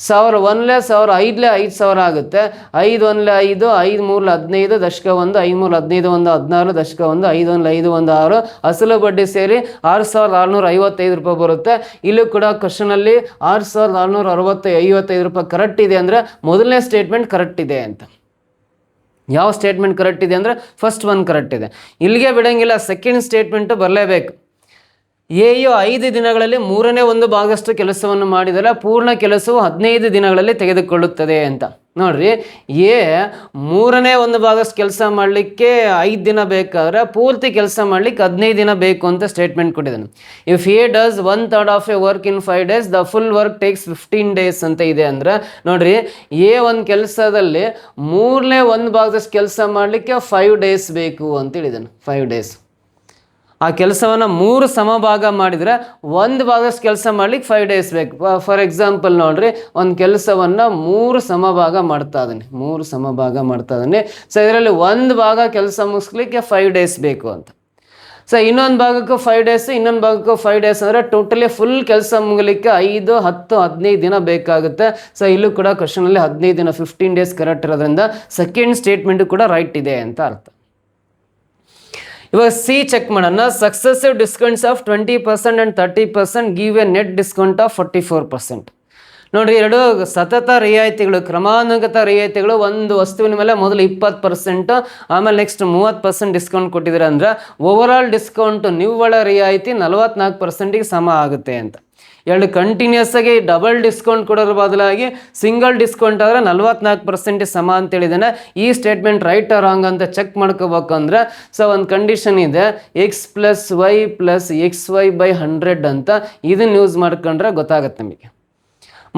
Speaker 1: 1,000 1 1,000 5 5,000 ಆಗುತ್ತೆ. 5 1 5 5 3 15 ದಶಕ 1 5 3 15 1 16 ದಶಕ 1 5 1 5 1 6 ಅಸಲು ಬಡ್ಡಿ ಸೇರಿ 6,655 ರೂಪಾಯಿ ಬರುತ್ತೆ. ಇಲ್ಲೂ ಕೂಡ ಕ್ವಶನಲ್ಲಿ 6,655 ರೂಪಾಯಿ ಕರೆಕ್ಟ್ ಇದೆ ಅಂದರೆ ಮೊದಲನೇ ಸ್ಟೇಟ್ಮೆಂಟ್ ಕರೆಕ್ಟ್ ಇದೆ ಅಂತ. ಯಾವ ಸ್ಟೇಟ್ಮೆಂಟ್ ಕರೆಕ್ಟ್ ಇದೆ ಅಂದರೆ ಫಸ್ಟ್ ಒನ್ ಕರೆಕ್ಟ್ ಇದೆ. ಇಲ್ಲಿಗೆ ಬಿಡೋಂಗಿಲ್ಲ, ಸೆಕೆಂಡ್ ಸ್ಟೇಟ್ಮೆಂಟು ಬರಲೇಬೇಕು. ಎಯು 5 ದಿನಗಳಲ್ಲಿ 1/3 ಕೆಲಸವನ್ನು ಮಾಡಿದರೆ ಪೂರ್ಣ ಕೆಲಸವು 15 ದಿನಗಳಲ್ಲಿ ತೆಗೆದುಕೊಳ್ಳುತ್ತದೆ ಅಂತ. ನೋಡ್ರಿ, ಎ 1/3 ಕೆಲಸ ಮಾಡಲಿಕ್ಕೆ 5 ದಿನ ಬೇಕಾದರೆ ಪೂರ್ತಿ ಕೆಲಸ ಮಾಡಲಿಕ್ಕೆ 15 ದಿನ ಬೇಕು ಅಂತ ಸ್ಟೇಟ್ಮೆಂಟ್ ಕೊಟ್ಟಿದ್ದಾನೆ. If A does 1/3 of A work in 5 days, the full work takes 15 days ಅಂತ ಇದೆ. ಅಂದರೆ ನೋಡ್ರಿ, ಎ ಒಂದು ಕೆಲಸದಲ್ಲಿ 1/3 ಕೆಲಸ ಮಾಡಲಿಕ್ಕೆ 5 days ಬೇಕು ಅಂತ ಹೇಳಿದ್ದಾನೆ. 5 days ಆ ಕೆಲಸವನ್ನು 3 ಸಮಭಾಗ ಮಾಡಿದರೆ 1/3 ಕೆಲಸ ಮಾಡ್ಲಿಕ್ಕೆ 5 days ಬೇಕು. ಫಾರ್ ಎಕ್ಸಾಂಪಲ್ ನೋಡ್ರಿ, ಒಂದು ಕೆಲಸವನ್ನು 3 ಸಮಭಾಗ ಮಾಡ್ತಾ ಇದ್ದಾನೆ. ಸೊ ಇದರಲ್ಲಿ 1 ಭಾಗ ಕೆಲಸ ಮುಗಿಸ್ಲಿಕ್ಕೆ 5 days ಬೇಕು ಅಂತ. ಸೊ ಇನ್ನೊಂದು ಭಾಗಕ್ಕೂ 5 days, ಇನ್ನೊಂದು ಭಾಗಕ್ಕೂ 5 days ಅಂದರೆ ಟೋಟಲಿ ಫುಲ್ ಕೆಲಸ ಮುಗಲಿಕ್ಕೆ 5 10 15 ದಿನ ಬೇಕಾಗುತ್ತೆ. ಸೊ ಇಲ್ಲೂ ಕೂಡ ಕ್ವಶನಲ್ಲಿ 15 ದಿನ 15 days ಕರೆಕ್ಟ್ ಇರೋದ್ರಿಂದ ಸೆಕೆಂಡ್ ಸ್ಟೇಟ್ಮೆಂಟು ಕೂಡ ರೈಟ್ ಇದೆ ಅಂತ ಅರ್ಥ. ಇವಾಗ ಸಿ ಚೆಕ್ ಮಾಡೋಣ. Successive discounts of 20% and 30% give A net discount of 44%. ನೋಡಿರಿ, 2 ಸತತ ರಿಯಾಯಿತಿಗಳು, ಕ್ರಮಾನುಗತ ರಿಯಾಯಿತಿಗಳು. ಒಂದು ವಸ್ತುವಿನ ಮೇಲೆ ಮೊದಲು 20%, ಆಮೇಲೆ ನೆಕ್ಸ್ಟ್ 30% ಡಿಸ್ಕೌಂಟ್ ಕೊಟ್ಟಿದ್ದಾರೆ ಅಂದರೆ ಓವರಾಲ್ ಡಿಸ್ಕೌಂಟು ನಿವ್ವಳ ರಿಯಾಯಿತಿ 44%ಗೆ ಸಮ ಆಗುತ್ತೆ ಅಂತ. 2 ಕಂಟಿನ್ಯೂಸ್ ಆಗಿ ಡಬಲ್ ಡಿಸ್ಕೌಂಟ್ ಕೊಡೋದ್ರ ಬದಲಾಗಿ ಸಿಂಗಲ್ ಡಿಸ್ಕೌಂಟ್ ಆದರೆ 44% ಸಮ ಅಂತ ಹೇಳಿದ್ದಾನೆ. ಈ ಸ್ಟೇಟ್ಮೆಂಟ್ ರೈಟ್ ಆರ್ ರಾಂಗ್ ಅಂತ ಚೆಕ್ ಮಾಡ್ಕೋಬೇಕಂದ್ರೆ ಸೊ ಒಂದು ಕಂಡೀಷನ್ ಇದೆ, x + y + xy/100 ಅಂತ. ಇದನ್ನು ಯೂಸ್ ಮಾಡ್ಕೊಂಡ್ರೆ ಗೊತ್ತಾಗುತ್ತೆ ನಮಗೆ.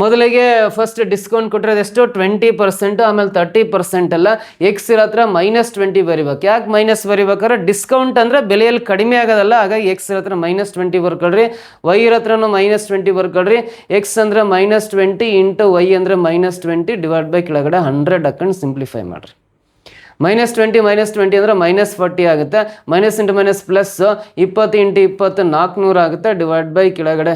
Speaker 1: ಮೊದಲಿಗೆ ಫಸ್ಟ್ ಡಿಸ್ಕೌಂಟ್ ಕೊಟ್ಟಿರೋದು ಎಷ್ಟು 20%, ಆಮೇಲೆ 30% ಅಲ್ಲ, ಎಕ್ಸ್ ಇರೋ ಹತ್ರ -20 ಬರಿಬೇಕು. ಯಾಕೆ ಮೈನಸ್ ಬರಿಬೇಕಾದ್ರೆ ಡಿಸ್ಕೌಂಟ್ ಅಂದರೆ ಬೆಲೆಯಲ್ಲಿ ಕಡಿಮೆ ಆಗೋದಲ್ಲ, ಹಾಗಾಗಿ ಎಕ್ಸ್ ಇರೋ ಹತ್ರ -20 ಬರ್ಕೊಳ್ರಿ. ವೈ ಇರೋ ಹತ್ರನೂ -20 ಬರ್ಕೊಳ್ರಿ. ಎಕ್ಸ್ ಅಂದರೆ -20 × ವೈ ಅಂದರೆ -20 ಡಿವೈಡ್ ಬೈ ಕೆಳಗಡೆ 100 ಹಾಕೊಂಡು ಸಿಂಪ್ಲಿಫೈ ಮಾಡಿರಿ. -20 ಅಂದರೆ -40 ಆಗುತ್ತೆ. Minus into minus plus 20 into 20 400 ಆಗುತ್ತೆ. ಡಿವೈಡ್ ಬೈ ಕೆಳಗಡೆ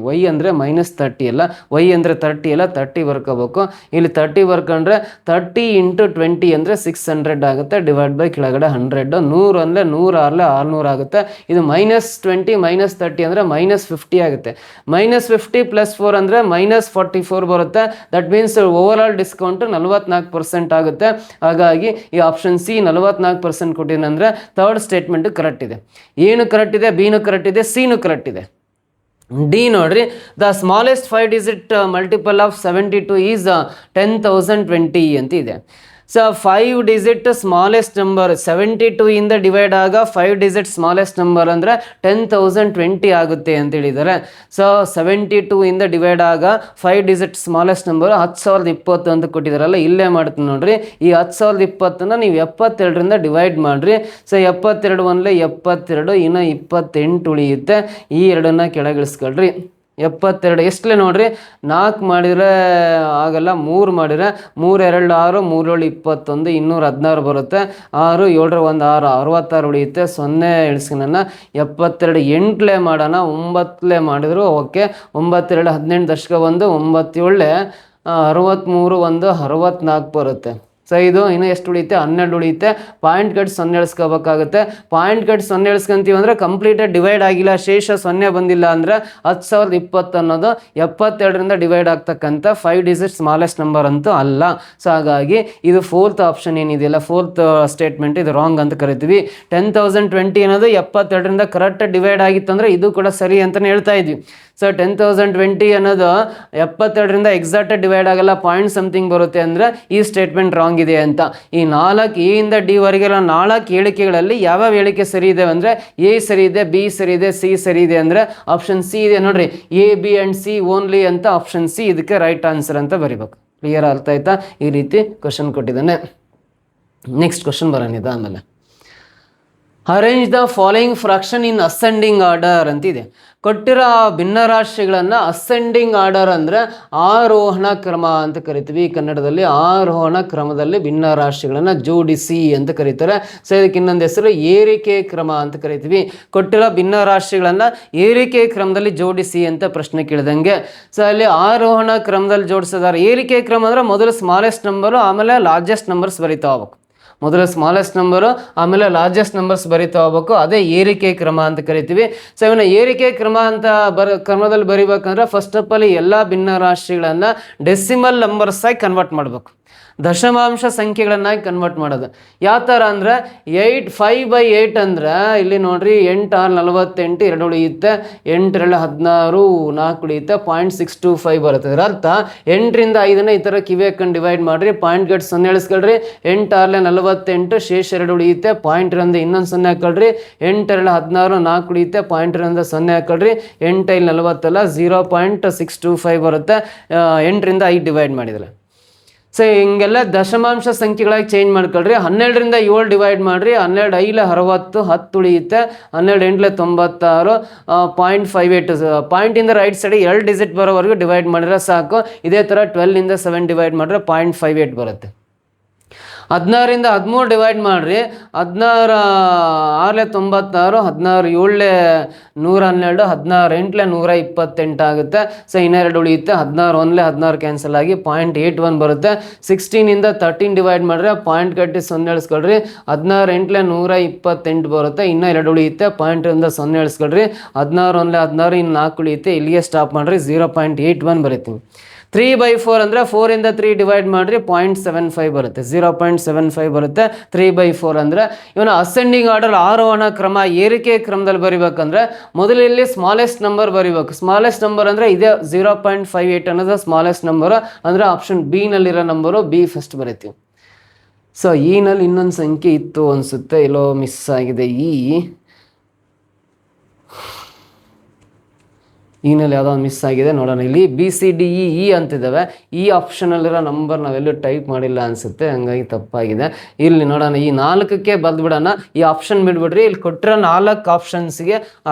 Speaker 1: ವೈ ಅಂದರೆ -30 ಅಲ್ಲ, ವೈ ಅಂದರೆ 30 ಅಲ್ಲ, 30 ಬರ್ಕೋಬೇಕು. ಇಲ್ಲಿ 30 ಬರ್ಕೊಂಡ್ರೆ 30 ಇಂಟು 20 ಅಂದರೆ 600 ಆಗುತ್ತೆ. ಡಿವೈಡ್ ಬೈ ಕೆಳಗಡೆ 100. 100 ಅಂದರೆ 100 600 ಆಗುತ್ತೆ. ಇದು -20 -30 ಅಂದರೆ -50 ಆಗುತ್ತೆ. -50 + 4 ಅಂದರೆ -44 ಬರುತ್ತೆ. That means over all discount 44% ಆಗುತ್ತೆ. ಹಾಗಾಗಿ ಈ ಆಪ್ಷನ್ ಸಿ 44% ಕೊಟ್ಟಿದ್ದೀನಿ ಅಂದರೆ ಥರ್ಡ್ ಸ್ಟೇಟ್ಮೆಂಟ್ ಕರೆಕ್ಟ್ ಇದೆ. ಏನು ಕರೆಕ್ಟ್ ಇದೆ, ಬಿನು ಕರೆಕ್ಟ್ ಇದೆ, ಸಿನು ಕರೆಕ್ಟ್ ಇದೆ. ಡಿ ನೋಡ್ರಿ, the smallest 5 digit multiple of 72 is 10,020 ಅಂತ ಇದೆ. ಸೊ 5 ಡಿಜಿಟ್ ಸ್ಮಾಲೆಸ್ಟ್ ನಂಬರ್ 72 ಇಂದ ಡಿವೈಡ್ ಆಗ 5 ಡಿಜಿಟ್ ಸ್ಮಾಲೆಸ್ಟ್ ನಂಬರ್ ಅಂದರೆ 10,020 ಆಗುತ್ತೆ ಅಂತ ಹೇಳಿದ್ದಾರೆ. ಸೊ 72 ಇಂದ ಡಿವೈಡ್ ಆಗ 5 ಡಿಜಿಟ್ ಸ್ಮಾಲೆಸ್ಟ್ ನಂಬರ್ 10,020 ಅಂತ ಕೊಟ್ಟಿದ್ದಾರಲ್ಲ, ಇಲ್ಲೇ ಮಾಡ್ತೀನಿ ನೋಡ್ರಿ. ಈ 10,020 ನೀವು 72ರಿಂದ ಡಿವೈಡ್ ಮಾಡಿರಿ. ಸೊ 72 1 72, ಇನ್ನು 28 ಉಳಿಯುತ್ತೆ. ಈ ಎರಡನ್ನ ಕೆಳಗಿಳಿಸ್ಕೊಳ್ರಿ. 72 ಎಷ್ಟಲೇ ನೋಡ್ರಿ, 4 ಮಾಡಿದರೆ ಆಗಲ್ಲ, 3 ಮಾಡಿದರೆ 3 2 6, 3 7 21, 216 ಬರುತ್ತೆ. 6 7 1 6, 66 ಉಳಿಯುತ್ತೆ. 0 ಇಳಿಸ್ಕೊಳ್ಳೋಣ. 72 8ಲೇ ಮಾಡೋಣ, 9ಲೇ ಮಾಡಿದ್ರು ಓಕೆ. 9 2 18 ದಶಕ 1, 9 7 63 1 64 ಬರುತ್ತೆ. ಸೊ ಇದು ಇನ್ನು ಎಷ್ಟು ಉಳಿಯುತ್ತೆ, 12 ಉಳಿಯುತ್ತೆ. Point cut 0 ಇಳಿಸ್ಕೋಬೇಕಾಗುತ್ತೆ. ಪಾಯಿಂಟ್ ಕಟ್ 0 ಇಳಿಸ್ಕೊಂತೀವಿ ಅಂದರೆ ಕಂಪ್ಲೀಟಾಗಿ ಡಿವೈಡ್ ಆಗಿಲ್ಲ, ಶೇಷ 0 ಬಂದಿಲ್ಲ ಅಂದರೆ 10,020 ಅನ್ನೋದು 72ರಿಂದ ಡಿವೈಡ್ ಆಗ್ತಕ್ಕಂಥ 5 ಡಿಜಿಟ್ ಸ್ಮಾಲೆಸ್ಟ್ ನಂಬರ್ ಅಂತೂ ಅಲ್ಲ. ಸೊ ಹಾಗಾಗಿ ಇದು ಫೋರ್ತ್ ಆಪ್ಷನ್ ಏನಿದೆಯಲ್ಲ, ಫೋರ್ತ್ ಸ್ಟೇಟ್ಮೆಂಟ್, ಇದು ರಾಂಗ್ ಅಂತ ಕರಿತೀವಿ. 10,020 ಅನ್ನೋದು 72ರಿಂದ ಕರೆಕ್ಟ್ ಡಿವೈಡ್ ಆಗಿತ್ತು ಅಂದರೆ ಇದು ಕೂಡ ಸರಿ ಅಂತಲೇ ಹೇಳ್ತಾ ಇದ್ವಿ. ಸೊ 10,020 ಅನ್ನೋದು 72ರಿಂದ ಎಕ್ಸಾಕ್ಟ್ ಡಿವೈಡ್ ಆಗಲ್ಲ, ಪಾಯಿಂಟ್ ಸಮಥಿಂಗ್ ಬರುತ್ತೆ ಅಂದರೆ ಈ ಸ್ಟೇಟ್ಮೆಂಟ್ ರಾಂಗ್ ಇದೆ ಅಂತ. ಈ 4 ಎ ಇಂದ ಡಿ ವರೆಗೆಲ್ಲ 4 ಹೇಳಿಕೆಗಳಲ್ಲಿ ಯಾವ ಹೇಳಿಕೆ ಸರಿ ಇದೆ ಅಂದರೆ ಎ ಸರಿ ಇದೆ, ಬಿ ಸರಿ ಇದೆ, ಸಿ ಸರಿ ಇದೆ ಅಂದರೆ ಆಪ್ಷನ್ ಸಿ ಇದೆ ನೋಡ್ರಿ. A B and C only ಅಂತ ಆಪ್ಷನ್ ಸಿ ಇದಕ್ಕೆ ರೈಟ್ ಆನ್ಸರ್ ಅಂತ ಬರಿಬೇಕು. ಕ್ಲಿಯರ್ ಅರ್ಥ ಆಯ್ತಾ? ಈ ರೀತಿ ಕ್ವಶನ್ ಕೊಟ್ಟಿದ್ದಾನೆ. ನೆಕ್ಸ್ಟ್ ಕ್ವಶನ್ ಬರೋಣ ಆಮೇಲೆ. Arrange the following fraction in ascending order ಅಂತಿದೆ. ಕೊಟ್ಟಿರೋ ಭಿನ್ನರಾಶಿಗಳನ್ನು ಅಸೆಂಡಿಂಗ್ ಆರ್ಡರ್ ಅಂದರೆ ಆರೋಹಣ ಕ್ರಮ ಅಂತ ಕರಿತೀವಿ. ಕನ್ನಡದಲ್ಲಿ ಆರೋಹಣ ಕ್ರಮದಲ್ಲಿ ಭಿನ್ನರಾಶಿಗಳನ್ನು ಜೋಡಿಸಿ ಅಂತ ಕರೀತಾರೆ. ಸೊ ಇದಕ್ಕೆ ಇನ್ನೊಂದು ಹೆಸರು ಏರಿಕೆ ಕ್ರಮ ಅಂತ ಕರಿತೀವಿ. ಕೊಟ್ಟಿರೋ ಭಿನ್ನರಾಶಿಗಳನ್ನು ಏರಿಕೆ ಕ್ರಮದಲ್ಲಿ ಜೋಡಿಸಿ ಅಂತ ಪ್ರಶ್ನೆ ಕೇಳಿದಂಗೆ. ಸೊ ಅಲ್ಲಿ ಆರೋಹಣ ಕ್ರಮದಲ್ಲಿ ಜೋಡಿಸಿದಾರೆ. ಏರಿಕೆ ಕ್ರಮ ಅಂದರೆ ಮೊದಲು ಸ್ಮಾಲೆಸ್ಟ್ ನಂಬರು ಆಮೇಲೆ ಲಾರ್ಜೆಸ್ಟ್ ನಂಬರ್ಸ್ ಬರಿತಾ ಹೋಗ್ಬೇಕು. ಮೊದಲು ಸ್ಮಾಲೆಸ್ಟ್ ನಂಬರು ಆಮೇಲೆ ಲಾರ್ಜೆಸ್ಟ್ ನಂಬರ್ಸ್ ಬರಿತಾ ಹೋಗ್ಬೇಕು. ಅದೇ ಏರಿಕೆ ಕ್ರಮ ಅಂತ ಕರಿತೀವಿ. ಸೊ ಇವನ್ನ ಏರಿಕೆ ಕ್ರಮ ಅಂತ ಕ್ರಮದಲ್ಲಿ ಬರಿಬೇಕಂದ್ರೆ ಫಸ್ಟ್ ಆಫ್ ಆಲ್ ಎಲ್ಲ ಭಿನ್ನರಾಶಿಗಳನ್ನು ಡೆಸಿಮಲ್ ನಂಬರ್ಸಾಗಿ ಕನ್ವರ್ಟ್ ಮಾಡಬೇಕು. ದಶಮಾಂಶ ಸಂಖ್ಯೆಗಳನ್ನಾಗಿ ಕನ್ವರ್ಟ್ ಮಾಡೋದು ಯಾವ ಥರ ಅಂದರೆ 5/8 ಅಂದರೆ ಇಲ್ಲಿ ನೋಡ್ರಿ, 8 6 48, 2 ಉಳಿಯುತ್ತೆ. 8 2 16, 4 ಉಳಿಯುತ್ತೆ. 0.625 ಬರುತ್ತೆ. ಇದರ ಅರ್ಥ 8ರಿಂದ 5ನ್ನ ಈ ಥರ ಕಿವಿ ಹಾಕೊಂಡು ಡಿವೈಡ್ ಮಾಡಿರಿ. Point gate 0 ಇಳಿಸ್ಕೊಳ್ರಿ. 8 6 48, ಶೇಷ 2 ಉಳಿಯುತ್ತೆ. ಪಾಯಿಂಟ್ ಇರೋದು ಇನ್ನೊಂದು 0 ಹಾಕೊಳ್ರಿ. 8 2 16, 4 ಉಳಿಯುತ್ತೆ. ಪಾಯಿಂಟ್ ಇರೋದು 0 ಹಾಕೊಳ್ರಿ. 8 5 40 ಅಲ್ಲ, 0.625 ಬರುತ್ತೆ. 8ರಿಂದ 5 ಡಿವೈಡ್ ಮಾಡಿದರೆ. ಸೊ ಹಿಂಗೆಲ್ಲ ದಶಮಾಂಶ ಸಂಖ್ಯೆಗಳಾಗಿ ಚೇಂಜ್ ಮಾಡ್ಕೊಳ್ರಿ. 12ರಿಂದ 7 ಡಿವೈಡ್ ಮಾಡಿರಿ. 12 5 60, 10 ಉಳಿಯುತ್ತೆ. 12 8 96, 0.58. ಪಾಯಿಂಟಿಂದ ರೈಟ್ ಸೈಡ್ 2 ಡಿಜಿಟ್ ಬರೋವರೆಗೂ ಡಿವೈಡ್ ಮಾಡಿದ್ರೆ ಸಾಕು. ಇದೇ ಥರ 12ಇಂದ 7 ಡಿವೈಡ್ ಮಾಡಿದ್ರೆ 0.58 ಬರುತ್ತೆ. 16ರಿಂದ 13 ಡಿವೈಡ್ ಮಾಡಿರಿ. 16 6 96, 16 7 112, 16 8 128 ಆಗುತ್ತೆ. ಸೊ ಇನ್ನೆರಡು ಉಳಿಯುತ್ತೆ. 16 1 16 ಕ್ಯಾನ್ಸಲ್ ಆಗಿ 0.81 ಬರುತ್ತೆ. 16ಇಂದ 13 ಡಿವೈಡ್ ಮಾಡಿದ್ರೆ ಪಾಯಿಂಟ್ ಕಟ್ಟಿ 0 ಇಳಿಸ್ಕೊಳ್ರಿ. 16 8 128 ಬರುತ್ತೆ. ಇನ್ನೂ 2 ಉಳಿಯುತ್ತೆ. ಪಾಯಿಂಟಿಂದ 0 ಇಳಿಸ್ಕೊಳ್ರಿ. 16 1 16, ಇನ್ನು 4 ಉಳಿಯುತ್ತೆ. ಇಲ್ಲಿಗೆ ಸ್ಟಾಪ್ ಮಾಡಿರಿ. 0.81 ಬರೀತೀವಿ. 3/4 ಅಂದರೆ 4ಇಂದ 3 ಡಿವೈಡ್ ಮಾಡಿರಿ. 0.75 ಬರುತ್ತೆ. 0.75 ಬರುತ್ತೆ 3/4 ಅಂದರೆ. ಇವನು ಅಸೆಂಡಿಂಗ್ ಆರ್ಡರ್ ಆರೋಹಣ ಕ್ರಮ ಏರಿಕೆ ಕ್ರಮದಲ್ಲಿ ಬರಿಬೇಕಂದ್ರೆ ಮೊದಲು ಇಲ್ಲಿ ಸ್ಮಾಲೆಸ್ಟ್ ನಂಬರ್ ಬರಿಬೇಕು. ಸ್ಮಾಲೆಸ್ಟ್ ನಂಬರ್ ಅಂದರೆ ಇದೇ 0.58 ಅನ್ನೋದು ಸ್ಮಾಲೆಸ್ಟ್ ನಂಬರು ಅಂದರೆ ಆಪ್ಷನ್ ಬಿ ನಲ್ಲಿರೋ ನಂಬರು. ಬಿ ಫಸ್ಟ್ ಬರಿತೀವಿ. ಸೊ ನಲ್ಲಿ ಇನ್ನೊಂದು ಸಂಖ್ಯೆ ಇತ್ತು ಅನಿಸುತ್ತೆ, ಎಲ್ಲೋ ಮಿಸ್ ಆಗಿದೆ. ಈನಲ್ಲಿ ಯಾವುದೋ ಒಂದು ಮಿಸ್ ಆಗಿದೆ ನೋಡೋಣ. ಇಲ್ಲಿ BCDE ಅಂತಿದ್ದಾವೆ. ಈ ಆಪ್ಷನಲ್ಲಿರೋ ನಂಬರ್ ನಾವೆಲ್ಲೂ ಟೈಪ್ ಮಾಡಿಲ್ಲ ಅನಿಸುತ್ತೆ, ಹಂಗಾಗಿ ತಪ್ಪಾಗಿದೆ. ಇಲ್ಲಿ ನೋಡೋಣ, ಈ 4ಕ್ಕೆ ಬರೆದ್ಬಿಡೋಣ. ಈ ಆಪ್ಷನ್ ಬಿಡ್ಬಿಡ್ರಿ. ಇಲ್ಲಿ ಕೊಟ್ಟಿರೋ 4 ಆಪ್ಷನ್ಸ್ಗೆ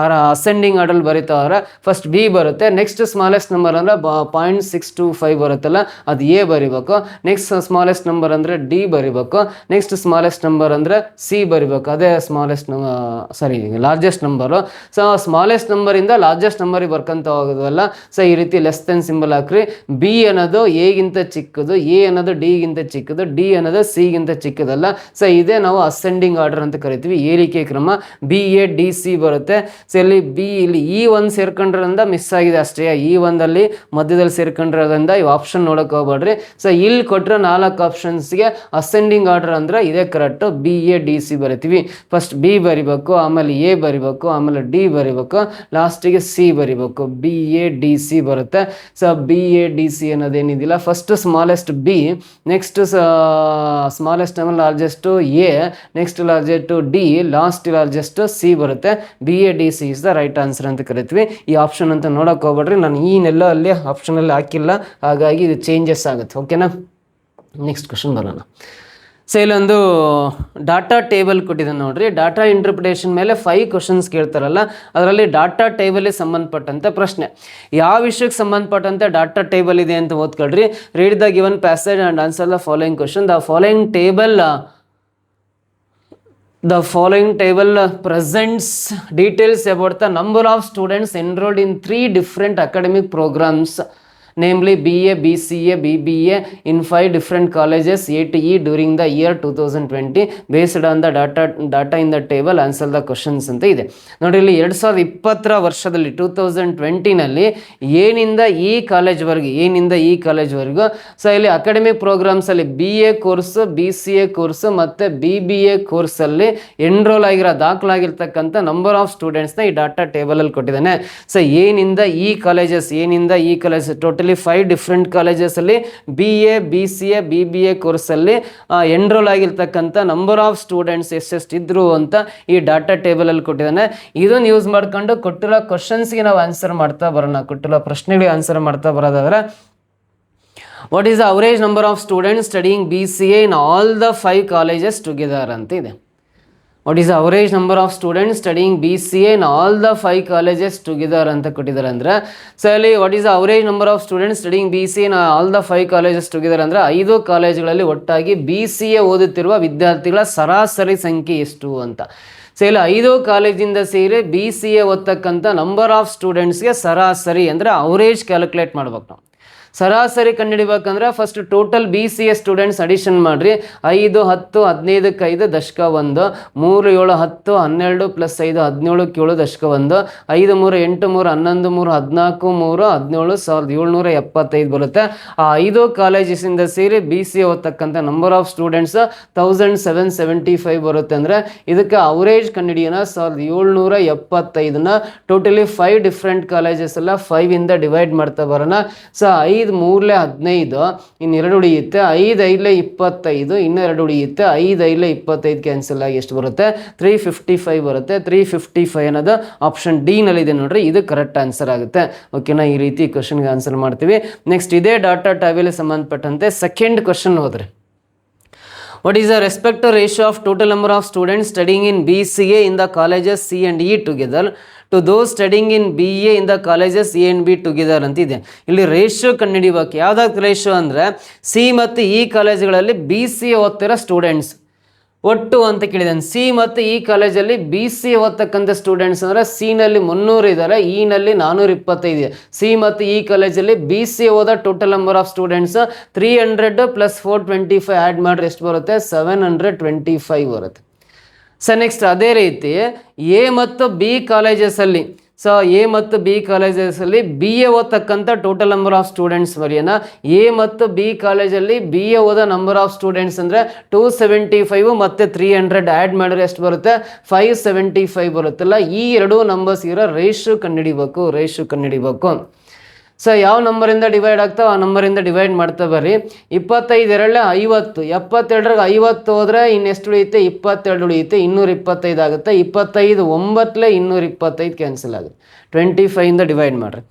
Speaker 1: ಅಸೆಂಡಿಂಗ್ ಆರ್ಡರ್ ಬರೀತಾವ್ರೆ. ಫಸ್ಟ್ B ಬರುತ್ತೆ, ನೆಕ್ಸ್ಟ್ ಸ್ಮಾಲೆಸ್ಟ್ ನಂಬರ್ ಅಂದರೆ 0.625 ಬರುತ್ತಲ್ಲ ಅದು A ಬರಿಬೇಕು. ನೆಕ್ಸ್ಟ್ ಸ್ಮಾಲೆಸ್ಟ್ ನಂಬರ್ ಅಂದರೆ D ಬರಿಬೇಕು. ನೆಕ್ಸ್ಟ್ ಸ್ಮಾಲೆಸ್ಟ್ ನಂಬರ್ ಅಂದರೆ C ಬರಿಬೇಕು. ಅದೇ smallest largest number. So smallest ನಂಬರಿಂದ ಲಾರ್ಜೆಸ್ಟ್ ನಂಬರಿಗೆ ಬರ್ಕೊಂತ ಹೋಗೋದಲ್ಲ. ಸೊ ಈ ರೀತಿ ಲೆಸ್ ದೆನ್ ಸಿಂಬಲ್ ಹಾಕ್ರಿ. B ಅನ್ನೋದು A-ಗಿಂತ ಚಿಕ್ಕದು, A ಅನ್ನೋದು D-ಗಿಂತ ಚಿಕ್ಕದು, D ಅನ್ನೋದು C-ಗಿಂತ ಚಿಕ್ಕದಲ್ಲ. ಸೊ ಇದೇ ನಾವು ಅಸೆಂಡಿಂಗ್ ಆರ್ಡರ್ ಅಂತ ಕರಿತೀವಿ, ಏರಿಕೆ ಕ್ರಮ. BADC ಬರುತ್ತೆ. ಸೊ ಇಲ್ಲಿ ಇಲ್ಲಿ E1 ಸೇರ್ಕೊಂಡ್ರಿಂದ ಮಿಸ್ ಆಗಿದೆ ಅಷ್ಟೇ. E1ದಲ್ಲಿ ಮಧ್ಯದಲ್ಲಿ ಸೇರ್ಕೊಂಡಿರೋದ್ರಿಂದ ಈ ಆಪ್ಷನ್ ನೋಡೋಕೆ ಹೋಗ್ಬೇಡ್ರಿ. ಸೊ ಇಲ್ಲಿ ಕೊಟ್ಟರೆ 4 ಆಪ್ಷನ್ಸ್ಗೆ ಅಸೆಂಡಿಂಗ್ ಆರ್ಡರ್ ಅಂದರೆ ಇದೇ ಕರೆಕ್ಟು. BADC ಬರಿತೀವಿ. ಫಸ್ಟ್ B ಬರಿಬೇಕು, ಆಮೇಲೆ A ಬರಿಬೇಕು, ಆಮೇಲೆ D ಬರಿಬೇಕು, ಲಾಸ್ಟಿಗೆ C ಬರಿಬೇಕು. BADC ಬರುತ್ತೆ. ಸೊ BADC ಅನ್ನೋದೇನಿದಿಲ್ಲ, first smallest B, next smallest ಆಮೇಲೆ largest A, next largest D, last largest C ಬರುತ್ತೆ. BADC is the right answer ಅಂತ ಕರಿತೀವಿ. ಈ ಆಪ್ಷನ್ ಅಂತ ನೋಡೋಕೆ ಹೋಗ್ಬೇಡ್ರಿ, ನಾನು ಈನೆಲ್ಲ ಅಲ್ಲಿ ಆಪ್ಷನಲ್ಲಿ ಹಾಕಿಲ್ಲ, ಹಾಗಾಗಿ ಇದು ಚೇಂಜಸ್ ಆಗುತ್ತೆ. ಓಕೆನಾ, ನೆಕ್ಸ್ಟ್ ಕ್ವಶನ್ ಬರೋಣ. ಸೊ ಇಲ್ಲೊಂದು ಡಾಟಾ ಟೇಬಲ್ ಕೊಟ್ಟಿದ್ದಾನೆ ನೋಡ್ರಿ. ಡಾಟಾ ಇಂಟರ್ಪ್ರಿಟೇಷನ್ ಮೇಲೆ 5 ಕ್ವಶನ್ಸ್ ಕೇಳ್ತಾರಲ್ಲ, ಅದರಲ್ಲಿ ಡಾಟಾ ಟೇಬಲ್ಗೆ ಸಂಬಂಧಪಟ್ಟಂತೆ ಪ್ರಶ್ನೆ. ಯಾವ ವಿಷಯಕ್ಕೆ ಸಂಬಂಧಪಟ್ಟಂತೆ ಡಾಟಾ ಟೇಬಲ್ ಇದೆ ಅಂತ ಓದ್ಕೊಳ್ರಿ. Read the given passage and answer the following question. The following table presents details about the number of students enrolled in 3 different academic programs, namely BA, BCA, BBA in 5 different colleges ATE during the year 2020. Based on the data in the table, answer the questions ಅಂತ ಇದೆ ನೋಡಿ. ಇಲ್ಲಿ 2020 ವರ್ಷದಲ್ಲಿ 2020ನಲ್ಲಿ ಏನಿಂದ ಈ ಕಾಲೇಜ್ವರೆಗೂ so ಇಲ್ಲಿ ಅಕಾಡೆಮಿಕ್ ಪ್ರೋಗ್ರಾಮ್ಸಲ್ಲಿ BA ಕೋರ್ಸ್, BCA ಕೋರ್ಸ್ ಮತ್ತು BBA ಕೋರ್ಸಲ್ಲಿ ಎನ್ರೋಲ್ ಆಗಿರೋ ದಾಖಲಾಗಿರ್ತಕ್ಕಂಥ ನಂಬರ್ ಆಫ್ ಸ್ಟೂಡೆಂಟ್ಸ್ನ ಈ ಡಾಟಾ ಟೇಬಲಲ್ಲಿ ಕೊಟ್ಟಿದ್ದಾನೆ. ಸೊ ಏನಿಂದ ಈ ಕಾಲೇಜಸ್ ಟೋಟಲಿ 5 ಡಿಫ್ರೆಂಟ್ ಕಾಲೇಜಸಲ್ಲಿ BA, BCA, BBA ಕೋರ್ಸಲ್ಲಿ ಎನ್ರೋಲ್ ಆಗಿರ್ತಕ್ಕಂಥ ನಂಬರ್ ಆಫ್ ಸ್ಟೂಡೆಂಟ್ಸ್ ಎಷ್ಟೆಷ್ಟಿದ್ರು ಅಂತ ಈ ಡಾಟಾ ಟೇಬಲಲ್ಲಿ ಕೊಟ್ಟಿದ್ದಾನೆ. ಇದನ್ನು ಯೂಸ್ ಮಾಡ್ಕೊಂಡು ಕೊಟ್ಟಿರೋ ಕ್ವಶನ್ಸ್ಗೆ ನಾವು ಆನ್ಸರ್ ಮಾಡ್ತಾ ಬರೋಣ. ಕೊಟ್ಟಿರೋ ಪ್ರಶ್ನೆಗಳಿಗೆ ಆನ್ಸರ್ ಮಾಡ್ತಾ ಬರೋದಾದ್ರೆ, what is the average number of students studying BCA in all the 5 colleges together ಅಂತ ಇದೆ. What is the average number of students studying BCA in all the 5 colleges together ಅಂತ ಕೊಟ್ಟಿದ್ದಾರೆ. ಅಂದರೆ ಸೊ ಅಲ್ಲಿ what is the average number of students studying BCA in all the 5 colleges together ಅಂದರೆ 5 ಕಾಲೇಜುಗಳಲ್ಲಿ ಒಟ್ಟಾಗಿ BCA ಓದುತ್ತಿರುವ ವಿದ್ಯಾರ್ಥಿಗಳ ಸರಾಸರಿ ಸಂಖ್ಯೆ ಎಷ್ಟು ಅಂತ. ಸೊ ಇಲ್ಲಿ 5 ಕಾಲೇಜಿಂದ ಸೇರಿ BCA ಓದ್ತಕ್ಕಂಥ ನಂಬರ್ ಆಫ್ ಸ್ಟೂಡೆಂಟ್ಸ್ಗೆ ಸರಾಸರಿ ಅಂದರೆ ಅವರೇಜ್ ಕ್ಯಾಲ್ಕುಲೇಟ್ ಮಾಡ್ಬೇಕು ನಾವು. ಸರಾಸರಿ ಕಂಡುಹಿಡಿಬೇಕಂದ್ರೆ first total BCA students addition ಮಾಡಿರಿ. 5, 10, 15ಕ್ಕೆ 5 ದಶಕ 1, 3, 7, 10, 12 + 5, 17ಕ್ಕೆ 7 ದಶಕ 1, 5, 3, 8, 3, 11, 3, 14, 3, 17, 1775 ಬರುತ್ತೆ. ಆ 5 ಕಾಲೇಜಸಿಂದ ಸೇರಿ BCA ಓದ್ತಕ್ಕಂಥ ನಂಬರ್ ಆಫ್ ಸ್ಟೂಡೆಂಟ್ಸ್ 1775 ಬರುತ್ತೆ. ಅಂದರೆ ಇದಕ್ಕೆ ಅವರೇಜ್ ಕಂಡುಹಿಡಿಯೋಣ. 1775ನ ಟೋಟಲಿ 5 ಡಿಫ್ರೆಂಟ್ ಕಾಲೇಜಸ್ ಎಲ್ಲ 5ಇಂದ ಡಿವೈಡ್ ಮಾಡ್ತಾ ಬರೋಣ. ಸೊ 5 3 15, ಇನ್ನೆರಡು ಉಳಿಯುತ್ತೆ. 5 5 25, ಇನ್ನೆರಡು ಉಳಿಯುತ್ತೆ. 5 5 25 ಕ್ಯಾನ್ಸಲ್ ಆಗಿ ಎಷ್ಟು ಬರುತ್ತೆ? 355 ಬರುತ್ತೆ. 355 ಅನ್ನೋದು ಆಪ್ಷನ್ D ನಲ್ಲಿದೆ ನೋಡ್ರಿ, ಇದು ಕರೆಕ್ಟ್ ಆನ್ಸರ್ ಆಗುತ್ತೆ. ಓಕೆನಾ, ಈ ರೀತಿ ಕ್ವಶನ್ಗೆ ಆನ್ಸರ್ ಮಾಡ್ತೀವಿ. ನೆಕ್ಸ್ಟ್ ಇದೇ ಡಾಟಾ ಟೇಬಲ್ಗೆ ಸಂಬಂಧಪಟ್ಟಂತೆ ಸೆಕೆಂಡ್ ಕ್ವಶನ್ ಹೋದ್ರೆ, what is the respective ratio of total number of students studying in BCA in the colleges C and E together to those studying in BA in the colleges A and B together ಅಂತಿದೆ. ಇಲ್ಲಿ ratio ಕಂಡುಹಿಡಿಬೇಕು. ಯಾವ್ದಾದ್ರು ratio ಅಂದರೆ C ಮತ್ತು E ಕಾಲೇಜುಗಳಲ್ಲಿ BCA ಓದ್ತಿರೋ students ಒಟ್ಟು ಅಂತ ಕೇಳಿದ್ದಾನೆ. C ಮತ್ತು ಈ ಕಾಲೇಜಲ್ಲಿ BCA ಓದ್ತಕ್ಕಂಥ ಸ್ಟೂಡೆಂಟ್ಸ್ ಅಂದರೆ ಸಿನಲ್ಲಿ 300 ಇದ್ದಾರೆ, ಇನಲ್ಲಿ 425 ಇದೆ. ಸಿ ಮತ್ತು ಈ ಕಾಲೇಜಲ್ಲಿ BCA ಓದೋ total number of students 300 + 425 add ಮಾಡಿದ್ರೆ ಎಷ್ಟು ಬರುತ್ತೆ? 725 ಬರುತ್ತೆ. ಸೊ ನೆಕ್ಸ್ಟ್ ಅದೇ ರೀತಿ ಎ ಮತ್ತು ಬಿ ಕಾಲೇಜಸಲ್ಲಿ, ಸೊ ಎ ಮತ್ತು ಬಿ ಕಾಲೇಜಸಲ್ಲಿ BA ಓದ್ತಕ್ಕಂಥ ಟೋಟಲ್ ನಂಬರ್ ಆಫ್ ಸ್ಟೂಡೆಂಟ್ಸ್ ಬರೆಯೋಣ. ಎ ಮತ್ತು ಬಿ ಕಾಲೇಜಲ್ಲಿ BA ಓದೋ ನಂಬರ್ ಆಫ್ ಸ್ಟೂಡೆಂಟ್ಸ್ ಅಂದರೆ 275 ಮತ್ತು 300 ಆ್ಯಡ್ ಮಾಡಿದ್ರೆ ಎಷ್ಟು ಬರುತ್ತೆ? 575 ಬರುತ್ತಲ್ಲ. ಈ 2 ನಂಬರ್ಸ್ ಇರೋ ರೇಷಿಯೋ ಕಂಡುಹಿಡಿಬೇಕು. ಸೊ ಯಾವ ನಂಬರಿಂದ ಡಿವೈಡ್ ಆಗ್ತಾವೆ ಆ ನಂಬರಿಂದ ಡಿವೈಡ್ ಮಾಡ್ತಾ ಬರ್ರಿ. 25 2 50, 72 50 ಹೋದರೆ ಇನ್ನೆಷ್ಟು ಉಳಿಯುತ್ತೆ? 22 ಉಳಿಯುತ್ತೆ, 225 ಆಗುತ್ತೆ. 25 9 225 ಕ್ಯಾನ್ಸಲ್ ಆಗುತ್ತೆ. 25ಇಂದ ಡಿವೈಡ್ ಮಾಡಿರಿ.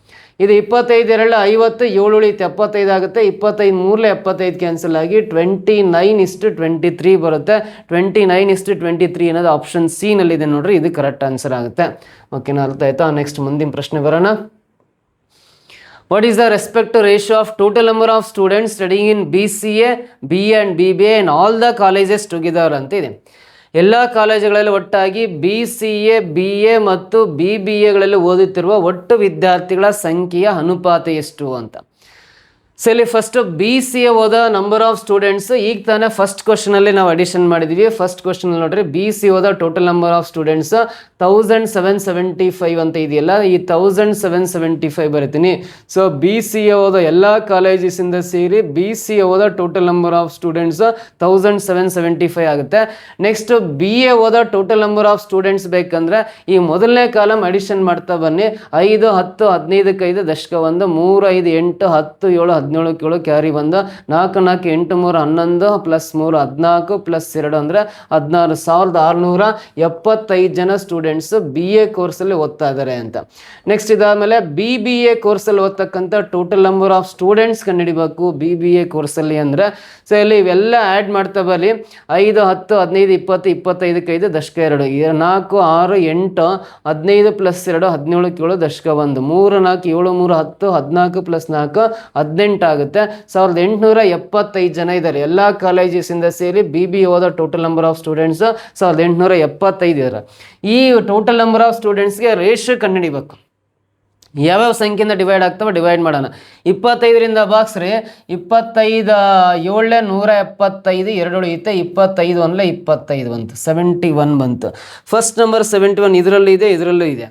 Speaker 1: ಇದು 25 2 50, 7 ಉಳಿಯುತ್ತೆ, 75 ಆಗುತ್ತೆ. 25 3 75 ಕ್ಯಾನ್ಸಲ್ ಆಗಿ 29:23 ಬರುತ್ತೆ. 29:23 ಅನ್ನೋದು ಆಪ್ಷನ್ ಸಿ ನಲ್ಲಿದೆ ನೋಡ್ರಿ, ಇದು ಕರೆಕ್ಟ್ ಆನ್ಸರ್ ಆಗುತ್ತೆ. ಓಕೆನಾ, ಅರ್ಥ ಆಯ್ತಾ? ನೆಕ್ಸ್ಟ್ ಮುಂದಿನ ಪ್ರಶ್ನೆ ಬರೋಣ. What is the respective ratio of total number of students studying in BCA, BA and BBA and all the colleges together ಅಂತ ಇದೆ. ಎಲ್ಲ ಕಾಲೇಜುಗಳಲ್ಲಿ ಒಟ್ಟಾಗಿ BCA, BA ಮತ್ತು BBAಗಳಲ್ಲಿ ಓದುತ್ತಿರುವ ಒಟ್ಟು ವಿದ್ಯಾರ್ಥಿಗಳ ಸಂಖ್ಯೆಯ ಅನುಪಾತ ಎಷ್ಟು ಅಂತ. ಸೊ ಇಲ್ಲಿ ಫಸ್ಟ್ BCA ಓದ ನಂಬರ್ ಆಫ್ ಸ್ಟೂಡೆಂಟ್ಸ್ ಈಗ ತಾನೇ ಫಸ್ಟ್ ಕ್ವಶನಲ್ಲಿ ನಾವು ಅಡಿಷನ್ ಮಾಡಿದ್ವಿ. ಫಸ್ಟ್ ಕ್ವಶನಲ್ಲಿ ನೋಡ್ರಿ BCA ಓದ ಟೋಟಲ್ ನಂಬರ್ ಆಫ್ ಸ್ಟೂಡೆಂಟ್ಸ್ 1775 ಅಂತ ಇದೆಯಲ್ಲ, ಈ 1775 ಬರಿತೀನಿ. ಸೊ BCA ಓದ ಎಲ್ಲ ಕಾಲೇಜಸಿಂದ ಸೇರಿ BCA ಓದ ಟೋಟಲ್ ನಂಬರ್ ಆಫ್ ಸ್ಟೂಡೆಂಟ್ಸ್ 1775 ಆಗುತ್ತೆ. ನೆಕ್ಸ್ಟ್ BA ಓದ ಟೋಟಲ್ ನಂಬರ್ ಆಫ್ ಸ್ಟೂಡೆಂಟ್ಸ್ ಬೇಕಂದ್ರೆ ಈ ಮೊದಲನೇ ಕಾಲಮ್ ಅಡಿಷನ್ ಮಾಡ್ತಾ ಬನ್ನಿ. 5 10 15 5 ದಶಕ 1 3 5 8 10 7 17 7 ಕ್ಯಾರಿ 1 4 4 8 3 11 ಪ್ಲಸ್ 3 14 ಪ್ಲಸ್ 2 ಅಂದರೆ 16,675 ಜನ ಸ್ಟೂಡೆಂಟ್ಸ್ BA ಕೋರ್ಸಲ್ಲಿ ಓದ್ತಾ ಇದ್ದಾರೆ ಅಂತ. ನೆಕ್ಸ್ಟ್ ಇದಾದಮೇಲೆ BBA ಕೋರ್ಸಲ್ಲಿ ಓದ್ತಕ್ಕಂಥ ಟೋಟಲ್ ನಂಬರ್ ಆಫ್ ಸ್ಟೂಡೆಂಟ್ಸ್ ಕಂಡುಹಿಡಿಬೇಕು BBA ಕೋರ್ಸಲ್ಲಿ ಅಂದರೆ. ಸೊ ಇಲ್ಲಿ ಇವೆಲ್ಲ ಆ್ಯಡ್ ಮಾಡ್ತಾ ಬರಲಿ. 5 10 15 20 25 5 ದಶಕ 2 4 6 8 15 ಪ್ಲಸ್ 2 17 7 ದಶಕ 1 3 4 7 3 10 14 ಪ್ಲಸ್ 4 18 ಆಗುತ್ತೆ. 1875 ಜನ ಇದ್ದಾರೆ ಎಲ್ಲ ಕಾಲೇಜಸಿಂದ ಸೇರಿ BBA ಓದ ಟೋಟಲ್ ನಂಬರ್ ಆಫ್ ಸ್ಟೂಡೆಂಟ್ಸ್ 1875 ಇದ್ದಾರೆ. ಈ ಟೋಟಲ್ ನಂಬರ್ ಆಫ್ ಸ್ಟೂಡೆಂಟ್ಸ್ಗೆ ರೇಷಿಯೋ ಕಂಡುಹಿಡಿಬೇಕು. ಯಾವ್ಯಾವ ಸಂಖ್ಯೆಯಿಂದ ಡಿವೈಡ್ ಆಗ್ತವೆ ಡಿವೈಡ್ ಮಾಡೋಣ. 25ರಿಂದ ಬಾಕ್ಸ್ರಿ. 25 7 175 2 ಉಳಿಯುತ್ತೆ. 25 1 25 ಬಂತು, 71 ಬಂತು. ಫಸ್ಟ್ ನಂಬರ್ 71 ಇದರಲ್ಲೂ ಇದೆ, ಇದರಲ್ಲೂ ಇದೆ.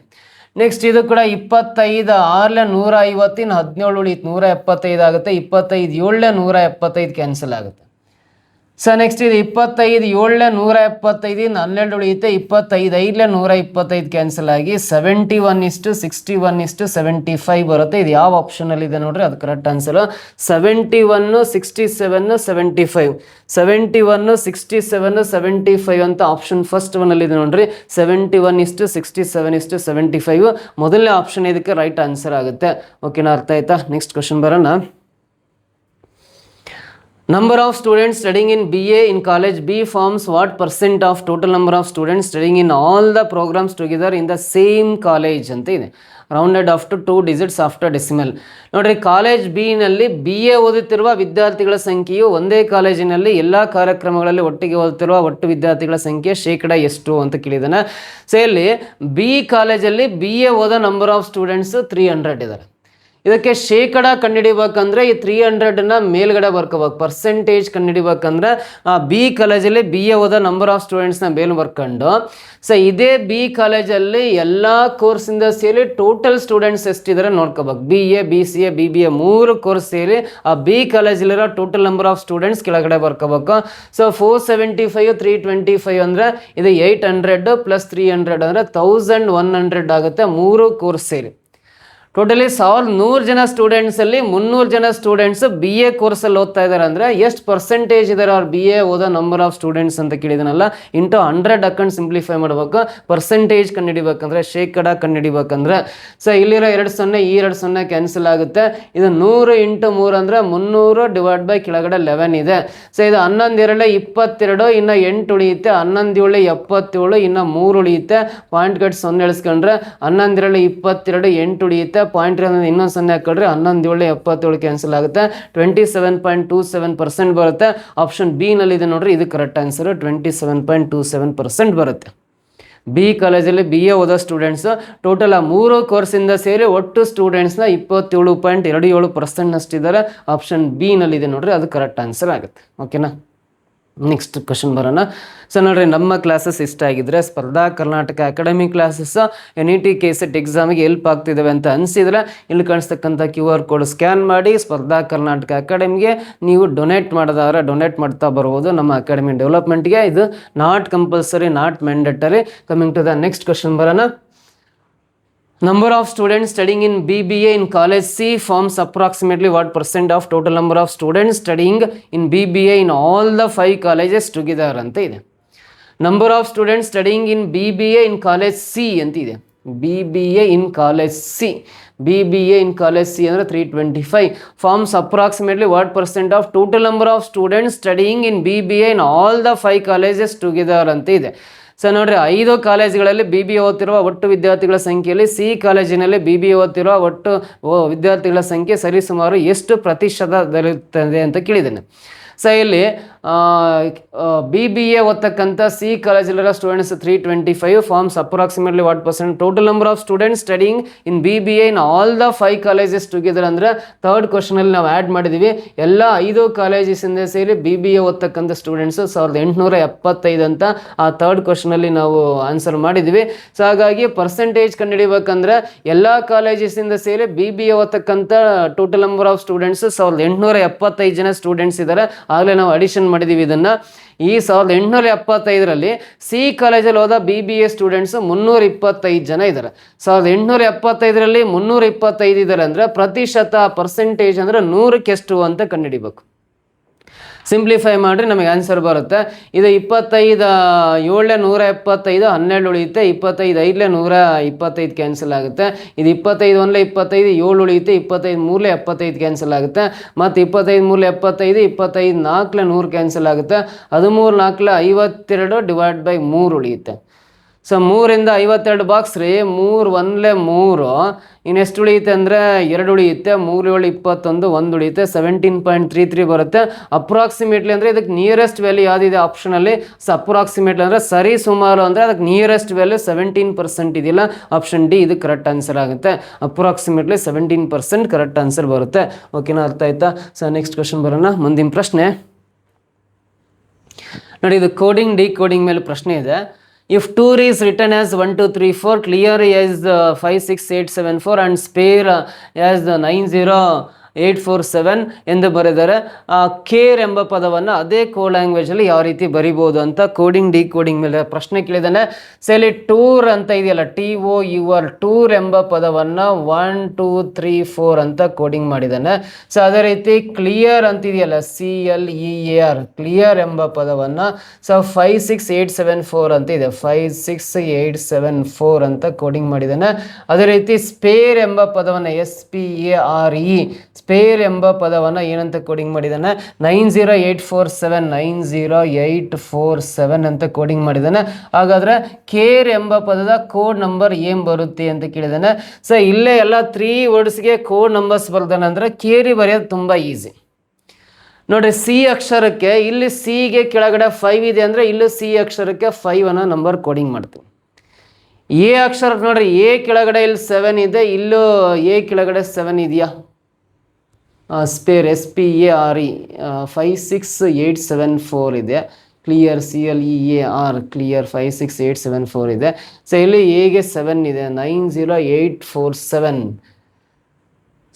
Speaker 1: ನೆಕ್ಸ್ಟ್ ಇದು ಕೂಡ 25 6 150 17 ಉಳಿಯುತ್ತೆ, 175 ಆಗುತ್ತೆ. 25 7 175 ಕ್ಯಾನ್ಸಲ್ ಆಗುತ್ತೆ. ಸೊ ನೆಕ್ಸ್ಟ್ ಇದು 25 7 175 12 ಉಳಿಯುತ್ತೆ. 25 5 125 ಕ್ಯಾನ್ಸಲ್ ಆಗಿ 71:61:75 ಬರುತ್ತೆ. ಇದು ಯಾವ ಆಪ್ಷನಲ್ಲಿ ಇದೆ ನೋಡ್ರಿ, ಅದು ಕರೆಕ್ಟ್ ಆನ್ಸರ್. 71 67 75 71 67 75 ಅಂತ ಆಪ್ಷನ್ ಫಸ್ಟ್ ಒನ್ನಲ್ಲಿದೆ ನೋಡ್ರಿ. 71:67:75 ಮೊದಲನೇ ಆಪ್ಷನ್ ಇದಕ್ಕೆ ರೈಟ್ ಆನ್ಸರ್ ಆಗುತ್ತೆ. ಓಕೆನಾ, ಅರ್ಥ ಆಯ್ತಾ? ನೆಕ್ಸ್ಟ್ ಕ್ವಶನ್ ಬರೋಣ. Number of students studying in BA in college B forms what percent of total number of students studying in all the programs together in the same college ಅಂತ ಇದೆ. Rounded off to 2 digits after decimal. ನೋಡ್ರಿ, college Bನಲ್ಲಿ BA ಓದುತ್ತಿರುವ ವಿದ್ಯಾರ್ಥಿಗಳ ಸಂಖ್ಯೆಯು ಒಂದೇ ಕಾಲೇಜಿನಲ್ಲಿ ಎಲ್ಲ ಕಾರ್ಯಕ್ರಮಗಳಲ್ಲಿ ಒಟ್ಟಿಗೆ ಓದುತ್ತಿರುವ ಒಟ್ಟು ವಿದ್ಯಾರ್ಥಿಗಳ ಸಂಖ್ಯೆ ಶೇಕಡ ಎಷ್ಟು ಅಂತ ಕೇಳಿದಾನೆ. ಸೊ ಇಲ್ಲಿ B ಕಾಲೇಜಲ್ಲಿ BA ಓದೋ ನಂಬರ್ ಆಫ್ ಸ್ಟೂಡೆಂಟ್ಸ್ 300 ಇದ್ದಾರೆ. ಇದಕ್ಕೆ ಶೇಕಡ ಕಂಡುಹಿಡಿಬೇಕಂದ್ರೆ ಈ 300ನ ಮೇಲ್ಗಡೆ ಬರ್ಕೋಬೇಕು. ಪರ್ಸೆಂಟೇಜ್ ಕಂಡುಹಿಡಿಬೇಕಂದ್ರೆ B ಕಾಲೇಜಲ್ಲಿ BA ಓದೋ ನಂಬರ್ ಆಫ್ ಸ್ಟೂಡೆಂಟ್ಸ್ನ ಮೇಲ್ ಬರ್ಕೊಂಡು, ಸೊ ಇದೇ B ಕಾಲೇಜಲ್ಲಿ ಎಲ್ಲ ಕೋರ್ಸಿಂದ ಸೇರಿ ಟೋಟಲ್ ಸ್ಟೂಡೆಂಟ್ಸ್ ಎಷ್ಟಿದ್ದಾರೆ ನೋಡ್ಕೋಬೇಕು. BA BCA BBA 3 ಕೋರ್ಸ್ ಸೇರಿ ಆ B ಕಾಲೇಜಲ್ಲಿರೋ ಟೋಟಲ್ ನಂಬರ್ ಆಫ್ ಸ್ಟೂಡೆಂಟ್ಸ್ ಕೆಳಗಡೆ ಬರ್ಕೋಬೇಕು. ಸೊ 475 325 ಅಂದರೆ ಇದು 800 ಪ್ಲಸ್ 300 ಅಂದರೆ 1100 ಆಗುತ್ತೆ 3 ಕೋರ್ಸ್ ಸೇರಿ. ಟೋಟಲಿ 1100 ಜನ ಸ್ಟೂಡೆಂಟ್ಸಲ್ಲಿ 300 ಜನ ಸ್ಟೂಡೆಂಟ್ಸ್ BA ಕೋರ್ಸಲ್ಲಿ ಓದ್ತಾ ಇದ್ದಾರೆ ಅಂದರೆ ಎಷ್ಟು ಪರ್ಸೆಂಟೇಜ್ ಇದ್ದಾರೆ ಅವ್ರು BA ಓದೋ ನಂಬರ್ ಆಫ್ ಸ್ಟೂಡೆಂಟ್ಸ್ ಅಂತ ಕೇಳಿದನಲ್ಲ, ಇಂಟು 100 ಹಾಕೊಂಡು ಸಿಂಪ್ಲಿಫೈ ಮಾಡಬೇಕು. ಪರ್ಸೆಂಟೇಜ್ ಕಂಡುಹಿಡಿಬೇಕಂದ್ರೆ ಶೇಕಡ ಕಂಡುಹಿಡಿಬೇಕಂದ್ರೆ ಸೊ ಇಲ್ಲಿರೋ 2 0 ಈ 2 0 ಕ್ಯಾನ್ಸಲ್ ಆಗುತ್ತೆ. ಇದು 100 × 3 ಅಂದರೆ 300 ಡಿವೈಡ್ ಬೈ ಕೆಳಗಡೆ 11 ಇದೆ. ಸೊ ಇದು 11 2 22 ಇನ್ನು 8 ಉಳಿಯುತ್ತೆ. 11 7 77 ಇನ್ನು 3 ಉಳಿಯುತ್ತೆ. ಪಾಯಿಂಟ್ ಕಟ್ 0 ಎಳಿಸ್ಕೊಂಡ್ರೆ 11 2 22 8 ಉಳಿಯುತ್ತೆ. ಪಾಯಿಂಟ್ ಇನ್ನೊಂದು 0 ಹಾಕೊಂಡ್ರೆ 11 7 77 ಕ್ಯಾನ್ಸಲ್ ಆಗುತ್ತೆ. 27.27% ಬರುತ್ತೆ. ಆಪ್ಷನ್ B ನಲ್ಲಿದೆ ನೋಡ್ರಿ, ಇದು ಕರೆಕ್ಟ್ ಆನ್ಸರ್. 27.27% ಬರುತ್ತೆ. B ಕಾಲೇಜಲ್ಲಿ BA ಓದೋ ಸ್ಟೂಡೆಂಟ್ಸ್ ಟೋಟಲ್ ಆ 3 ಕೋರ್ಸಿಂದ ಸೇರಿ ಒಟ್ಟು ಸ್ಟೂಡೆಂಟ್ಸ್ನ 27.27% ಅಷ್ಟಿದ್ದಾರೆ. ಆಪ್ಷನ್ B ನಲ್ಲಿದೆ ನೋಡ್ರಿ, ಅದು ಕರೆಕ್ಟ್ ಆನ್ಸರ್ ಆಗುತ್ತೆ. ಓಕೆನಾ, ನೆಕ್ಸ್ಟ್ ಕ್ವಶನ್ ಬರೋಣ. ಸೊ ನೋಡ್ರಿ, ನಮ್ಮ ಕ್ಲಾಸಸ್ ಇಷ್ಟ ಆಗಿದ್ರೆ Spardha Karnataka Academy classes NET KCET ಎಕ್ಸಾಮಿಗೆ ಹೆಲ್ಪ್ ಆಗ್ತಿದ್ದಾವೆ ಅಂತ ಅನಿಸಿದ್ರೆ ಇಲ್ಲಿ ಕಾಣಿಸ್ತಕ್ಕಂಥ QR ಕೋಡ್ ಸ್ಕ್ಯಾನ್ ಮಾಡಿ ಸ್ಪರ್ಧಾ ಕರ್ನಾಟಕ ಅಕಾಡೆಮಿಗೆ ನೀವು ಡೊನೇಟ್ ಮಾಡೋದಾದ್ರೆ ಡೊನೇಟ್ ಮಾಡ್ತಾ ಬರ್ಬೋದು ನಮ್ಮ ಅಕಾಡೆಮಿ ಡೆವಲಪ್ಮೆಂಟ್ಗೆ. ಇದು not compulsory, not mandatory. Coming to the next question ಬರೋಣ. Number of students studying in BBA in college C forms approximately what percent of total number of students studying in BBA in all the 5 colleges together ಅಂತ ಇದೆ. Number of students studying in BBA in college C ಅಂತ ಇದೆ. BBA in college C. BBA in college C ಅಂದರೆ 325 forms approximately what percent of total number of students studying in BBA in all the 5 colleges together ಅಂತ ಇದೆ. So ನೋಡ್ರಿ 5 ಕಾಲೇಜುಗಳಲ್ಲಿ BBA ಓದ್ತಿರುವ ಒಟ್ಟು ವಿದ್ಯಾರ್ಥಿಗಳ ಸಂಖ್ಯೆಯಲ್ಲಿ C ಕಾಲೇಜಿನಲ್ಲಿ BBA ಓದ್ತಿರುವ ಒಟ್ಟು ವಿದ್ಯಾರ್ಥಿಗಳ ಸಂಖ್ಯೆ ಸರಿಸುಮಾರು ಎಷ್ಟು ಪ್ರತಿಶತದಲ್ಲಿರುತ್ತದೆ ಅಂತ ಕೇಳಿದ್ದೇನೆ. ಸೊ ಇಲ್ಲಿ BBA ಓದ್ತಕ್ಕಂಥ C ಕಾಲೇಜಲ್ಲಿರೋ students 325 forms approximately what percent total number of students studying in BBA in all the 5 colleges together ಅಂದರೆ ಥರ್ಡ್ ಕ್ವಶನಲ್ಲಿ ನಾವು ಆ್ಯಡ್ ಮಾಡಿದ್ದೀವಿ. ಎಲ್ಲ 5 ಕಾಲೇಜಸ್ಸಿಂದ ಸೇರಿ BBA ಓದ್ತಕ್ಕಂಥ ಸ್ಟೂಡೆಂಟ್ಸು 1875 ಅಂತ ಆ ಥರ್ಡ್ ಕ್ವಶನಲ್ಲಿ ನಾವು ಆನ್ಸರ್ ಮಾಡಿದ್ದೀವಿ. ಸೊ ಹಾಗಾಗಿ ಪರ್ಸೆಂಟೇಜ್ ಕಂಡುಹಿಡಿಬೇಕಂದ್ರೆ ಎಲ್ಲ ಕಾಲೇಜಸ್ಸಿಂದ ಸೇರಿ BBA ಓದ್ತಕ್ಕಂಥ ಟೋಟಲ್ ನಂಬರ್ ಆಫ್ ಸ್ಟೂಡೆಂಟ್ಸ್ 1875 ಜನ ಸ್ಟೂಡೆಂಟ್ಸ್ ಇದ್ದಾರೆ. ಆಗಲೇ ನಾವು ಅಡಿಷನ್ ಮಾಡಿದ್ದೀವಿ ಇದನ್ನು. ಈ 1875ರಲ್ಲಿ C ಕಾಲೇಜಲ್ಲಿ ಹೋದ BBA ಸ್ಟೂಡೆಂಟ್ಸ್ 325 ಜನ ಇದ್ದಾರೆ. 1875ರಲ್ಲಿ 325 ಇದ್ದಾರೆ ಅಂದರೆ ಪ್ರತಿಶತ ಪರ್ಸೆಂಟೇಜ್ ಅಂದರೆ 100ಕ್ಕೆ ಎಷ್ಟು ಅಂತ ಕಂಡುಹಿಡಿಬೇಕು. ಸಿಂಪ್ಲಿಫೈ ಮಾಡಿರಿ ನಮಗೆ ಆನ್ಸರ್ ಬರುತ್ತೆ. ಇದು 25 7 175 12 ಉಳಿಯುತ್ತೆ. 25 5 125 ಕ್ಯಾನ್ಸಲ್ ಆಗುತ್ತೆ. ಇದು 25 1 25 7 ಉಳಿಯುತ್ತೆ. 25 3 75 ಕ್ಯಾನ್ಸಲ್ ಆಗುತ್ತೆ. ಮತ್ತು 25 3 75 25 4 100 ಕ್ಯಾನ್ಸಲ್ ಆಗುತ್ತೆ. 13 4 52 ಡಿವೈಡ್ ಬೈ 3 ಉಳಿಯುತ್ತೆ. ಸೊ 3ರಿಂದ 52 ಬಾಕ್ಸ್ ರೀ. 3 1 3 ಇನ್ನೆಷ್ಟು ಉಳಿಯುತ್ತೆ ಅಂದರೆ 2 ಉಳಿಯುತ್ತೆ. 3 7 21 1 ಉಳಿಯುತ್ತೆ. 17.33 ಬರುತ್ತೆ. ಅಪ್ರಾಕ್ಸಿಮೇಟ್ಲಿ ಅಂದರೆ ಇದಕ್ಕೆ ನಿಯರೆಸ್ಟ್ ವ್ಯಾಲ್ಯೂ ಯಾವುದಿದೆ ಆಪ್ಷನಲ್ಲಿ? ಸೊ ಅಪ್ರಾಕ್ಸಿಮೇಟ್ಲಿ ಅಂದರೆ ಸರಿ ಸುಮಾರು ಅಂದರೆ ಅದಕ್ಕೆ ನಿಯರೆಸ್ಟ್ ವ್ಯಾಲ್ಯೂ 17% ಇದೆಯಲ್ಲ, ಆಪ್ಷನ್ ಡಿ ಇದು ಕರೆಕ್ಟ್ ಆನ್ಸರ್ ಆಗುತ್ತೆ. ಅಪ್ರಾಕ್ಸಿಮೇಟ್ಲಿ 17% ಕರೆಕ್ಟ್ ಆನ್ಸರ್ ಬರುತ್ತೆ. ಓಕೆನಾ, ಅರ್ಥ ಆಯ್ತಾ? ಸೊ ನೆಕ್ಸ್ಟ್ ಕ್ವಶನ್ ಬರೋಣ. ಮುಂದಿನ ಪ್ರಶ್ನೆ ನೋಡಿ, ಇದು ಕೋಡಿಂಗ್ ಡಿಕೋಡಿಂಗ್ ಮೇಲೆ ಪ್ರಶ್ನೆ ಇದೆ. If tour is written as 1 2 3 4, clear as 5 6 8 7 4 and spare as 9 0 847 ಎಂದು ಬರೆದರೆ ಕೇರ್ ಎಂಬ ಪದವನ್ನು ಅದೇ ಕೋಡ್ ಲ್ಯಾಂಗ್ವೇಜಲ್ಲಿ ಯಾವ ರೀತಿ ಬರಿಬೋದು ಅಂತ ಕೋಡಿಂಗ್ ಡಿಕೋಡಿಂಗ್ ಮೇಲೆ ಪ್ರಶ್ನೆ ಕೇಳಿದ್ದಾನೆ. ಸೊ ಇಲ್ಲಿ ಟೂರ್ ಅಂತ ಇದೆಯಲ್ಲ, TOUR ಟೂರ್ ಎಂಬ ಪದವನ್ನು 1 2 3 4 ಅಂತ ಕೋಡಿಂಗ್ ಮಾಡಿದ್ದಾನೆ. ಸೊ ಅದೇ ರೀತಿ ಕ್ಲಿಯರ್ ಅಂತಿದೆಯಲ್ಲ, CLEAR ಕ್ಲಿಯರ್ ಎಂಬ ಪದವನ್ನು ಸೊ 5 6 8 7 4 ಅಂತ ಇದೆ, 5 6 8 7 4 ಅಂತ ಕೋಡಿಂಗ್ ಮಾಡಿದ್ದಾನೆ. ಅದೇ ರೀತಿ ಸ್ಪೇರ್ ಎಂಬ ಪದವನ್ನು SPARE ಸ್ಪೇರ್ ಎಂಬ ಪದವನ್ನು ಏನಂತ ಕೋಡಿಂಗ್ ಮಾಡಿದ್ದಾನೆ? 90847 90847 ಅಂತ ಕೋಡಿಂಗ್ ಮಾಡಿದ್ದಾನೆ. ಹಾಗಾದರೆ ಕೇರ್ ಎಂಬ ಪದದ ಕೋಡ್ ನಂಬರ್ ಏನು ಬರುತ್ತೆ ಅಂತ ಕೇಳಿದ್ದಾನೆ. ಸೊ ಇಲ್ಲೇ ಎಲ್ಲ 3 ವರ್ಡ್ಸ್ಗೆ ಕೋಡ್ ನಂಬರ್ಸ್ ಬರ್ದಾನೆ ಅಂದರೆ ಕೇರಿ ಬರೆಯೋದು ತುಂಬ ಈಸಿ. ನೋಡಿರಿ, C ಅಕ್ಷರಕ್ಕೆ ಇಲ್ಲಿ Cಗೆ ಕೆಳಗಡೆ 5 ಇದೆ ಅಂದರೆ ಇಲ್ಲೂ C ಅಕ್ಷರಕ್ಕೆ 5 ಅನ್ನೋ ನಂಬರ್ ಕೋಡಿಂಗ್ ಮಾಡ್ತೀವಿ. A ಅಕ್ಷರಕ್ಕೆ ನೋಡಿರಿ, A ಕೆಳಗಡೆ ಇಲ್ಲಿ 7 ಇದೆ, ಇಲ್ಲೂ A ಕೆಳಗಡೆ 7 ಇದೆಯಾ? ಸ್ಪೇರ್ SPARE 5 6 8 7 4 ಇದೆ. ಕ್ಲಿಯರ್ CLEAR ಕ್ಲಿಯರ್ 5 6 8 7 4 ಇದೆ. ಸೊ ಇಲ್ಲಿ ಎಗೆ 7 ಇದೆ, 90847.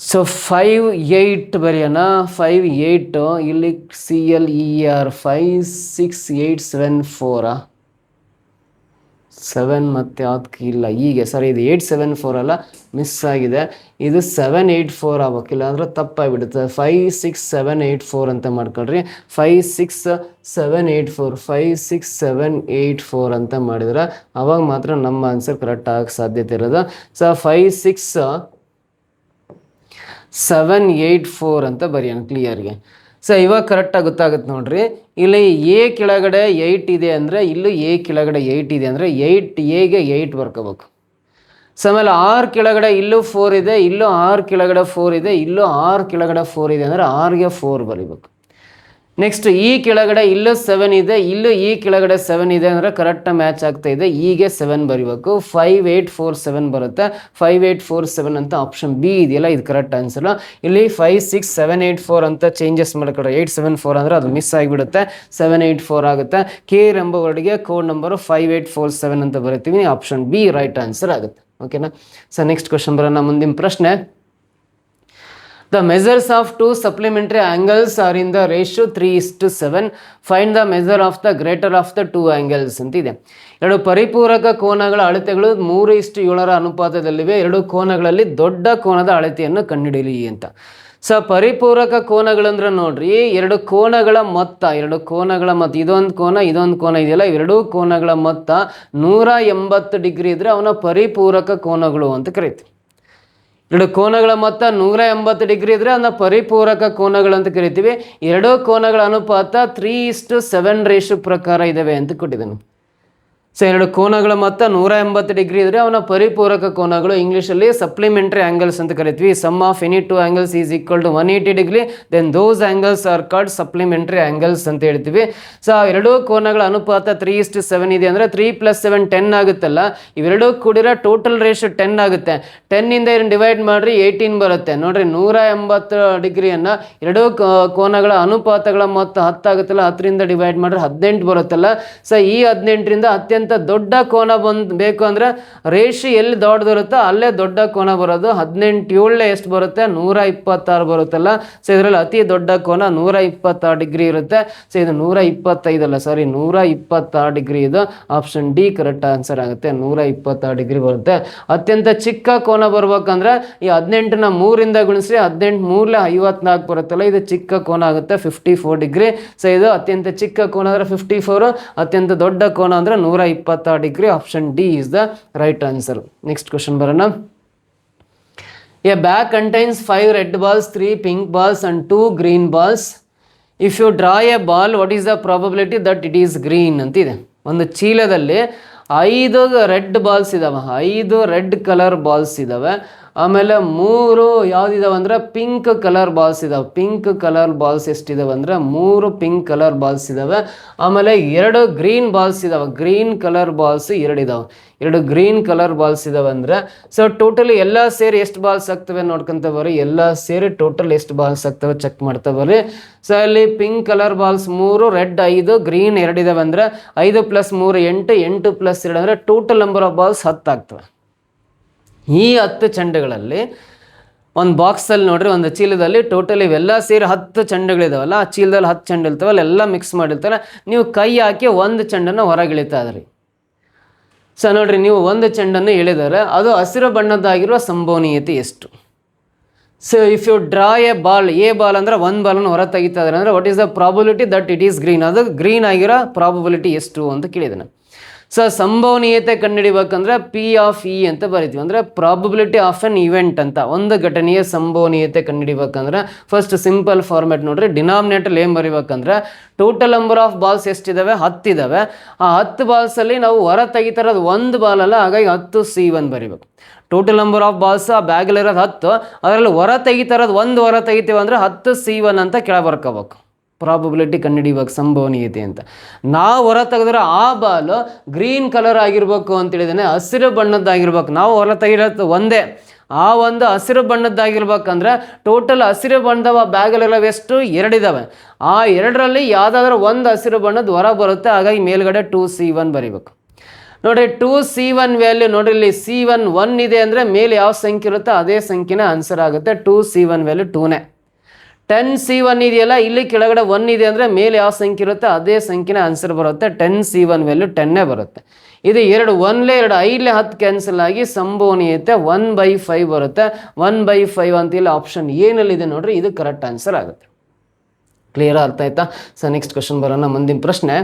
Speaker 1: ಸೊ 5 8 ಬರೆಯೋಣ, 5 8 ಇಲ್ಲಿ CLEAR 5 6 8 7 4 7 ಮತ್ತು ಯಾವ್ದಕ್ಕೆ ಇಲ್ಲ ಹೀಗೆ ಸರಿ. ಇದು 874 ಅಲ್ಲ, ಮಿಸ್ ಆಗಿದೆ. ಇದು 784 ಆಗ್ಬೇಕಿಲ್ಲ ಅಂದರೆ ತಪ್ಪಾಗಿಬಿಡುತ್ತೆ. 5 6 7 8 4 ಅಂತ ಮಾಡ್ಕೊಳ್ರಿ. 5 6 7 8 4 5 6 7 8 4 ಅಂತ ಮಾಡಿದ್ರೆ ಅವಾಗ ಮಾತ್ರ ನಮ್ಮ ಆನ್ಸರ್ ಕರೆಕ್ಟ್ ಆಗಕ್ಕೆ ಸಾಧ್ಯತೆ ಇರೋದು. ಸೊ 5 6 7 8 4 ಅಂತ ಬರೆಯೋಣ ಕ್ಲಿಯರ್ಗೆ. ಸೊ ಇವಾಗ ಕರೆಕ್ಟಾಗಿ ಗೊತ್ತಾಗುತ್ತೆ ನೋಡ್ರಿ. ಇಲ್ಲಿ A ಕೆಳಗಡೆ 8 ಇದೆ ಅಂದರೆ ಇಲ್ಲೂ A ಕೆಳಗಡೆ 8 ಇದೆ ಅಂದರೆ 8 Aಗೆ 8 ಬರ್ಕೋಬೇಕು. ಸೊ ಆಮೇಲೆ 6 ಕೆಳಗಡೆ ಇಲ್ಲೂ 4 ಇದೆ, ಇಲ್ಲೂ 6 ಕೆಳಗಡೆ 4 ಇದೆ, ಇಲ್ಲೂ 6 ಕೆಳಗಡೆ 4 ಇದೆ ಅಂದರೆ 6ಗೆ 4 ಬರೀಬೇಕು. ನೆಕ್ಸ್ಟ್ E ಕೆಳಗಡೆ ಇಲ್ಲೂ 7 ಇದೆ, ಇಲ್ಲೂ E ಕೆಳಗಡೆ 7 ಇದೆ ಅಂದರೆ ಕರೆಕ್ಟಾಗಿ ಮ್ಯಾಚ್ ಆಗ್ತಾ ಇದೆ. Eಗೆ 7 ಬರೀಬೇಕು. 5847 ಬರುತ್ತೆ. 5847 ಅಂತ ಆಪ್ಷನ್ B ಇದೆಯಲ್ಲ, ಇದು ಕರೆಕ್ಟ್ ಆನ್ಸರ್. ಇಲ್ಲಿ 5 6 7 8 4 ಅಂತ ಚೇಂಜಸ್ ಮಾಡ್ಕೊಂಡ್ರೆ 874 ಅಂದರೆ ಅದು ಮಿಸ್ ಆಗಿಬಿಡುತ್ತೆ, 784 ಆಗುತ್ತೆ. ಕೇರ್ ಎಂಬ ವರ್ಡ್ಗೆ ಕೋಡ್ ನಂಬರು 5847 ಅಂತ ಬರೀತೀವಿ. ಆಪ್ಷನ್ B ರೈಟ್ ಆನ್ಸರ್ ಆಗುತ್ತೆ. ಓಕೆನಾ? ಸೊ ನೆಕ್ಸ್ಟ್ ಕ್ವಶನ್ ಬರೋಣ. ಮುಂದಿನ ಪ್ರಶ್ನೆ the measures of two supplementary angles are in the ratio 3:7. Find the measure of the greater of the two angles ಅಂತಿದೆ. ಎರಡು ಪರಿಪೂರಕ ಕೋನಗಳ ಅಳತೆಗಳು 3:7 ಅನುಪಾತದಲ್ಲಿವೆ. ಎರಡು ಕೋನಗಳಲ್ಲಿ ದೊಡ್ಡ ಕೋನದ ಅಳತೆಯನ್ನು ಕಂಡುಹಿಡಿಯಲಿ ಅಂತ. ಸೊ ಪರಿಪೂರಕ ಕೋನಗಳಂದ್ರೆ ನೋಡ್ರಿ, ಎರಡು ಕೋನಗಳ ಮೊತ್ತ ಇದೊಂದು ಕೋನ ಇದೆಯಲ್ಲ, ಇವೆರಡೂ ಕೋನಗಳ ಮೊತ್ತ 180 ಡಿಗ್ರಿ ಇದ್ರೆ ಅವನ ಪರಿಪೂರಕ ಕೋನಗಳು ಅಂತ ಕರಿತೀವಿ. ಎರಡು ಕೋನಗಳ ಮೊತ್ತ 180 ಡಿಗ್ರಿ ಇದ್ರೆ ಅವನ್ನ ಪರಿಪೂರಕ ಕೋನಗಳು ಅಂತ ಕರಿತೀವಿ. ಎರಡೂ ಕೋನಗಳ ಅನುಪಾತ 3:7 ರೇಷಿಯೋ ಪ್ರಕಾರ ಇದಾವೆ ಅಂತ ಕೊಟ್ಟಿದ್ದಾನೆ. ಸೊ ಎರಡು ಕೋನಗಳ ಮೊತ್ತ 180 ಡಿಗ್ರಿ ಇದ್ರೆ ಅವನ ಪರಿಪೂರಕ ಕೋನಗಳು, ಇಂಗ್ಲೀಷಲ್ಲಿ ಸಪ್ಲಿಮೆಂಟರಿ ಆ್ಯಂಗಲ್ಸ್ ಅಂತ ಕರಿತೀವಿ. Sum of any two angles is equal to 180 degree, then those angles are called supplementary angles ಅಂತ ಹೇಳ್ತೀವಿ. ಸೊ ಎರಡೂ ಕೋನಗಳ ಅನುಪಾತ 3:7 ಇದೆ ಅಂದರೆ 3 + 7 10 ಆಗುತ್ತಲ್ಲ, ಇವೆರಡೂ ಕೂಡಿರೋ ಟೋಟಲ್ ರೇಷಿಯೋ 10 ಆಗುತ್ತೆ. 10ಇಂದ ಇದನ್ನು ಡಿವೈಡ್ ಮಾಡಿರಿ 18 ಬರುತ್ತೆ. ನೋಡ್ರಿ 180 ಡಿಗ್ರಿಯನ್ನು ಎರಡೂ ಕೋನಗಳ ಅನುಪಾತಗಳ ಮೊತ್ತ 10 ಆಗುತ್ತಲ್ಲ, 10ರಿಂದ ಡಿವೈಡ್ ಮಾಡಿದ್ರೆ 18 ಬರುತ್ತಲ್ಲ. ಸೊ ಈ 18ರಿಂದ ಅತ್ಯಂತ ದೊಡ್ಡ ಕೋನ ಬೇಕು ಅಂದ್ರೆ ರೇಷಿ ಎಲ್ಲಿ ದೊಡ್ಡದಿರುತ್ತೋ ಅಲ್ಲೇ ದೊಡ್ಡ ಕೋನ ಬರೋದು. 18 ಎಷ್ಟು ಬರುತ್ತೆ? 126 ಬರುತ್ತಲ್ಲ. ಸೊ ಇದರಲ್ಲಿ ಅತಿ ದೊಡ್ಡ ಕೋನ 126 ಡಿಗ್ರಿ ಇರುತ್ತೆ. ಸೊ ಇದು 125 ಅಲ್ಲ, ಸಾರಿ 126 ಡಿಗ್ರಿ. ಇದು ಆಪ್ಷನ್ ಡಿ ಕರೆಕ್ಟ್ ಆನ್ಸರ್ ಆಗುತ್ತೆ. 126 ಡಿಗ್ರಿ ಬರುತ್ತೆ. ಅತ್ಯಂತ ಚಿಕ್ಕ ಕೋನ ಬರ್ಬೇಕಂದ್ರೆ ಈ 18ನ 3ರಿಂದ ಗುಣಿಸಿ 18 3 54 ಬರುತ್ತಲ್ಲ, ಇದು ಚಿಕ್ಕ ಕೋನ ಆಗುತ್ತೆ 54 ಡಿಗ್ರಿ. ಸೊ ಇದು ಅತ್ಯಂತ ಚಿಕ್ಕ ಕೋನ ಅಂದ್ರೆ 54, ಅತ್ಯಂತ ದೊಡ್ಡ ಕೋನ ಅಂದ್ರೆ 126 degree. Option D is the right answer. Next question ಬರೋಣ. A bag contains 5 red balls, 3 pink balls and 2 green balls. If you draw a ball, what is the probability that it is green ಅಂತಿದೆ. ಒಂದು ಚೀಲದಲ್ಲಿ 5 red balls ಇದಾವೆ, 5 red colour balls ಇದಾವೆ. ಆಮೇಲೆ 3 ಯಾವ್ದಿದಾವೆ ಅಂದ್ರೆ pink colour balls ಇದಾವೆ. Pink colour balls ಎಷ್ಟಿದಾವೆ ಅಂದ್ರೆ 3 pink colour balls ಇದಾವೆ. ಆಮೇಲೆ 2 ಗ್ರೀನ್ ಬಾಲ್ಸ್ ಇದಾವೆ. ಗ್ರೀನ್ ಕಲರ್ ಬಾಲ್ಸ್ 2 ಇದಾವೆ. 2 ಗ್ರೀನ್ ಕಲರ್ ಬಾಲ್ಸ್ ಇದಾವೆ ಅಂದ್ರೆ ಸೊ ಟೋಟಲಿ ಎಲ್ಲ ಸೇರಿ ಎಷ್ಟು ಬಾಲ್ಸ್ ಆಗ್ತವೆ ನೋಡ್ಕೊಂತ ಬರ್ರಿ. ಎಲ್ಲ ಸೇರಿ ಟೋಟಲ್ ಎಷ್ಟು ಬಾಲ್ಸ್ ಆಗ್ತವೆ ಚೆಕ್ ಮಾಡ್ತಾ ಬರ್ರಿ. ಸೊ ಅಲ್ಲಿ pink colour balls 3, red 5, green 2 ಇದಾವೆ ಅಂದ್ರೆ 5 + 3 8, 8 + 2 ಅಂದ್ರೆ ಟೋಟಲ್ ನಂಬರ್ ಆಫ್ ಬಾಲ್ಸ್ 10 ಆಗ್ತವೆ. ಈ 10 ಚೆಂಡುಗಳಲ್ಲಿ ಒಂದು ಬಾಕ್ಸಲ್ಲಿ ನೋಡ್ರಿ, ಒಂದು ಚೀಲದಲ್ಲಿ ಟೋಟಲ್ ಇವೆಲ್ಲ ಸೇರಿ 10 ಚೆಂಡುಗಳಿದಾವಲ್ಲ, ಆ ಚೀಲದಲ್ಲಿ 10 ಚೆಂಡು ಇರ್ತಾವಲ್ಲ, ಎಲ್ಲ ಮಿಕ್ಸ್ ಮಾಡಿರ್ತಾರೆ. ನೀವು ಕೈ ಹಾಕಿ ಒಂದು ಚೆಂಡನ್ನು ಹೊರಗಿಳಿತಾ ಇದ್ರಿ. ಸೊ ನೋಡ್ರಿ, ನೀವು ಒಂದು ಚೆಂಡನ್ನು ಎಳೆದರೆ ಅದು ಹಸಿರು ಬಣ್ಣದ್ದಾಗಿರುವ ಸಂಭವನೀಯತೆ ಎಷ್ಟು? So if you draw a ball, ball ಅಂದ್ರೆ ಒಂದು ಬಾಲನ್ನು ಹೊರ ತೆಗಿತಾ ಇದ್ದಾರೆ ಅಂದರೆ what is the probability that it is green? ಅದು ಗ್ರೀನ್ ಆಗಿರೋ ಪ್ರಾಬಬಿಲಿಟಿ ಎಷ್ಟು ಅಂತ ಕೇಳಿದ್ದಾನೆ. ಸೊ ಸಂಭವನೀಯತೆ ಕಂಡುಹಿಡಿಬೇಕಂದ್ರೆ P(E) ಅಂತ ಬರಿತೀವಿ. ಅಂದರೆ ಪ್ರಾಬಬಿಲಿಟಿ ಆಫ್ ಎನ್ ಇವೆಂಟ್ ಅಂತ. ಒಂದು ಘಟನೆಯ ಸಂಭವನೀಯತೆ ಕಂಡುಹಿಡಿಬೇಕಂದ್ರೆ ಫಸ್ಟ್ ಸಿಂಪಲ್ ಫಾರ್ಮ್ಯಾಟ್ ನೋಡ್ರಿ. ಡಿನಾಮಿನೇಟರ್ ಏನು ಬರಿಬೇಕಂದ್ರೆ ಟೋಟಲ್ ನಂಬರ್ ಆಫ್ ಬಾಲ್ಸ್ ಎಷ್ಟಿದ್ದಾವೆ? 10 ಇದ್ದಾವೆ. ಆ 10 ಬಾಲ್ಸಲ್ಲಿ ನಾವು ಹೊರ ತೆಗಿತಾ ಇರೋದು ಒಂದು ಬಾಲ್ ಅಲ್ಲ, ಹಾಗಾಗಿ 10 C1 ಬರಿಬೇಕು. ಟೋಟಲ್ ನಂಬರ್ ಆಫ್ ಬಾಲ್ಸ್ ಆ ಬ್ಯಾಗಲ್ಲಿರೋದು 10, ಅದರಲ್ಲಿ ಹೊರ ತೆಗಿತಾ ಇರೋದು ಒಂದು ಹೊರ ತೆಗಿತೀವಿ ಅಂದರೆ 10 C1 ಅಂತ ಕೆಳ ಬರ್ಕೋಬೇಕು. ಪ್ರಾಬಬಿಲಿಟಿ ಕಂಡುಹಿಡಿಬೇಕು ಸಂಭವನೀಯತೆ ಅಂತ. ನಾವು ಹೊರ ತೆಗೆದ್ರೆ ಆ ಬಾಲು ಗ್ರೀನ್ ಕಲರ್ ಆಗಿರ್ಬೇಕು ಅಂತೇಳಿದ್ದೇನೆ, ಹಸಿರು ಬಣ್ಣದ್ದಾಗಿರ್ಬೇಕು. ನಾವು ಹೊರ ತೆಗಿರೋದು ಒಂದೇ, ಆ ಒಂದು ಹಸಿರು ಬಣ್ಣದ್ದಾಗಿರ್ಬೇಕಂದ್ರೆ ಟೋಟಲ್ ಹಸಿರು ಬಣ್ಣದ ಬ್ಯಾಗಲ್ಲಿರೋವು ಎಷ್ಟು? 2 ಇದ್ದಾವೆ. ಆ 2ರಲ್ಲಿ ಯಾವುದಾದ್ರೂ ಒಂದು ಹಸಿರು ಬಣ್ಣದ ಹೊರ ಬರುತ್ತೆ, ಹಾಗಾಗಿ ಮೇಲ್ಗಡೆ 2C1 ಬರಿಬೇಕು. ನೋಡಿರಿ 2C1 ವ್ಯಾಲ್ಯೂ ನೋಡಿರಿ, ಇಲ್ಲಿ C1 1 ಇದೆ ಅಂದರೆ ಮೇಲೆ ಯಾವ ಸಂಖ್ಯೆ ಇರುತ್ತೋ ಅದೇ ಸಂಖ್ಯೆನೇ ಆನ್ಸರ್ ಆಗುತ್ತೆ. 2C1 ವ್ಯಾಲ್ಯೂ 2ನೇ. 10C1 ಇದೆಯಲ್ಲ, ಇಲ್ಲಿ ಕೆಳಗಡೆ 1 ಇದೆ ಅಂದರೆ ಮೇಲೆ ಯಾವ ಸಂಖ್ಯೆ ಇರುತ್ತೆ ಅದೇ ಸಂಖ್ಯೆನೇ ಆನ್ಸರ್ ಬರುತ್ತೆ. 10C1 ವ್ಯಾಲ್ಯೂ 10ನೇ ಬರುತ್ತೆ. ಇದು 2 1 2 5 10 ಕ್ಯಾನ್ಸಲ್ ಆಗಿ ಸಂಭವನೀಯತೆ 1/5 ಬರುತ್ತೆ. 1/5 ಅಂತ ಇಲ್ಲಿ ಆಪ್ಷನ್ ಏನಲ್ಲಿದೆ ನೋಡ್ರಿ, ಇದು ಕರೆಕ್ಟ್ ಆನ್ಸರ್ ಆಗುತ್ತೆ. ಕ್ಲಿಯರ್ ಅರ್ಥ ಆಯ್ತಾ? ಸೊ ನೆಕ್ಸ್ಟ್ ಕ್ವಶನ್ ಬರೋಣ. ಮುಂದಿನ ಪ್ರಶ್ನೆ.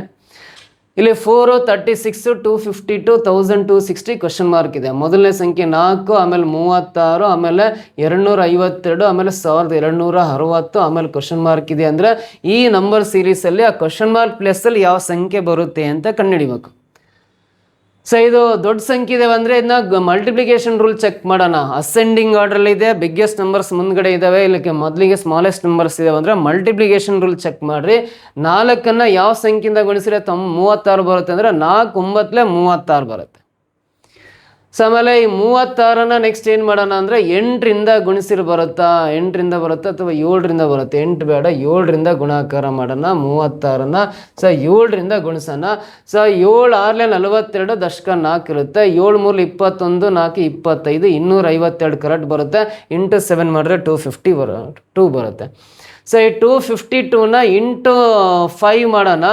Speaker 1: ಇಲ್ಲಿ 4, 36, 252, 1260 ಕ್ವಶನ್ ಮಾರ್ಕ್ ಇದೆ. ಮೊದಲನೇ ಸಂಖ್ಯೆ 4, ಆಮೇಲೆ 36, ಆಮೇಲೆ 252, ಆಮೇಲೆ 1260, ಆಮೇಲೆ ಕ್ವಶನ್ ಮಾರ್ಕ್ ಇದೆ. ಅಂದರೆ ಈ ನಂಬರ್ ಸೀರೀಸಲ್ಲಿ ಆ ಕ್ವಶನ್ ಮಾರ್ಕ್ ಪ್ಲೇಸಲ್ಲಿ ಯಾವ ಸಂಖ್ಯೆ ಬರುತ್ತೆ ಅಂತ ಕಂಡುಹಿಡಿಬೇಕು. ಸೊ ಇದು ದೊಡ್ಡ ಸಂಖ್ಯೆ ಇದೆ ಅಂದರೆ ಇದನ್ನ ಮಲ್ಟಿಪ್ಲಿಕೇಶನ್ ರೂಲ್ ಚೆಕ್ ಮಾಡೋಣ. ಅಸೆಂಡಿಂಗ್ ಆರ್ಡ್ರಲ್ಲಿ ಇದೆ, ಬಿಗ್ಗೆಸ್ಟ್ ನಂಬರ್ಸ್ ಮುಂದ್ಗಡೆ ಇದ್ದಾವೆ, ಇಲ್ಲಕ್ಕೆ ಮೊದಲಿಗೆ ಸ್ಮಾಲೆಸ್ಟ್ ನಂಬರ್ಸ್ ಇದಾವೆ ಅಂದರೆ ಮಲ್ಟಿಪ್ಲಿಕೇಶನ್ ರೂಲ್ ಚೆಕ್ ಮಾಡಿರಿ. 4ಅನ್ನು ಯಾವ ಸಂಖ್ಯೆಯಿಂದ ಗುಣಿಸಿದ್ರೆ 36 ಬರುತ್ತೆ ಅಂದರೆ 4 9 36 ಬರುತ್ತೆ. ಸೊ ಆಮೇಲೆ ಈ 36ನ ನೆಕ್ಸ್ಟ್ ಏನು ಮಾಡೋಣ ಅಂದರೆ 8ರಿಂದ ಗುಣಿಸಿರು ಬರುತ್ತಾ, 8ರಿಂದ ಬರುತ್ತಾ ಅಥವಾ 7ರಿಂದ ಬರುತ್ತೆ. 8 ಬೇಡ, 7ರಿಂದ ಗುಣಾಕಾರ ಮಾಡೋಣ 36ನ. ಸೊ 7ರಿಂದ ಗುಣಿಸೋಣ. ಸೊ 7 6 42, ದಶಕ 4 ಇರುತ್ತೆ. 7 3 21, 4 25, 252 ಕರೆಕ್ಟ್ ಬರುತ್ತೆ. ಇಂಟು 7 ಮಾಡಿದ್ರೆ 252 ಬರುತ್ತೆ. ಸೊ ಈ 252ನ ಇಂಟು 5 ಮಾಡೋಣ.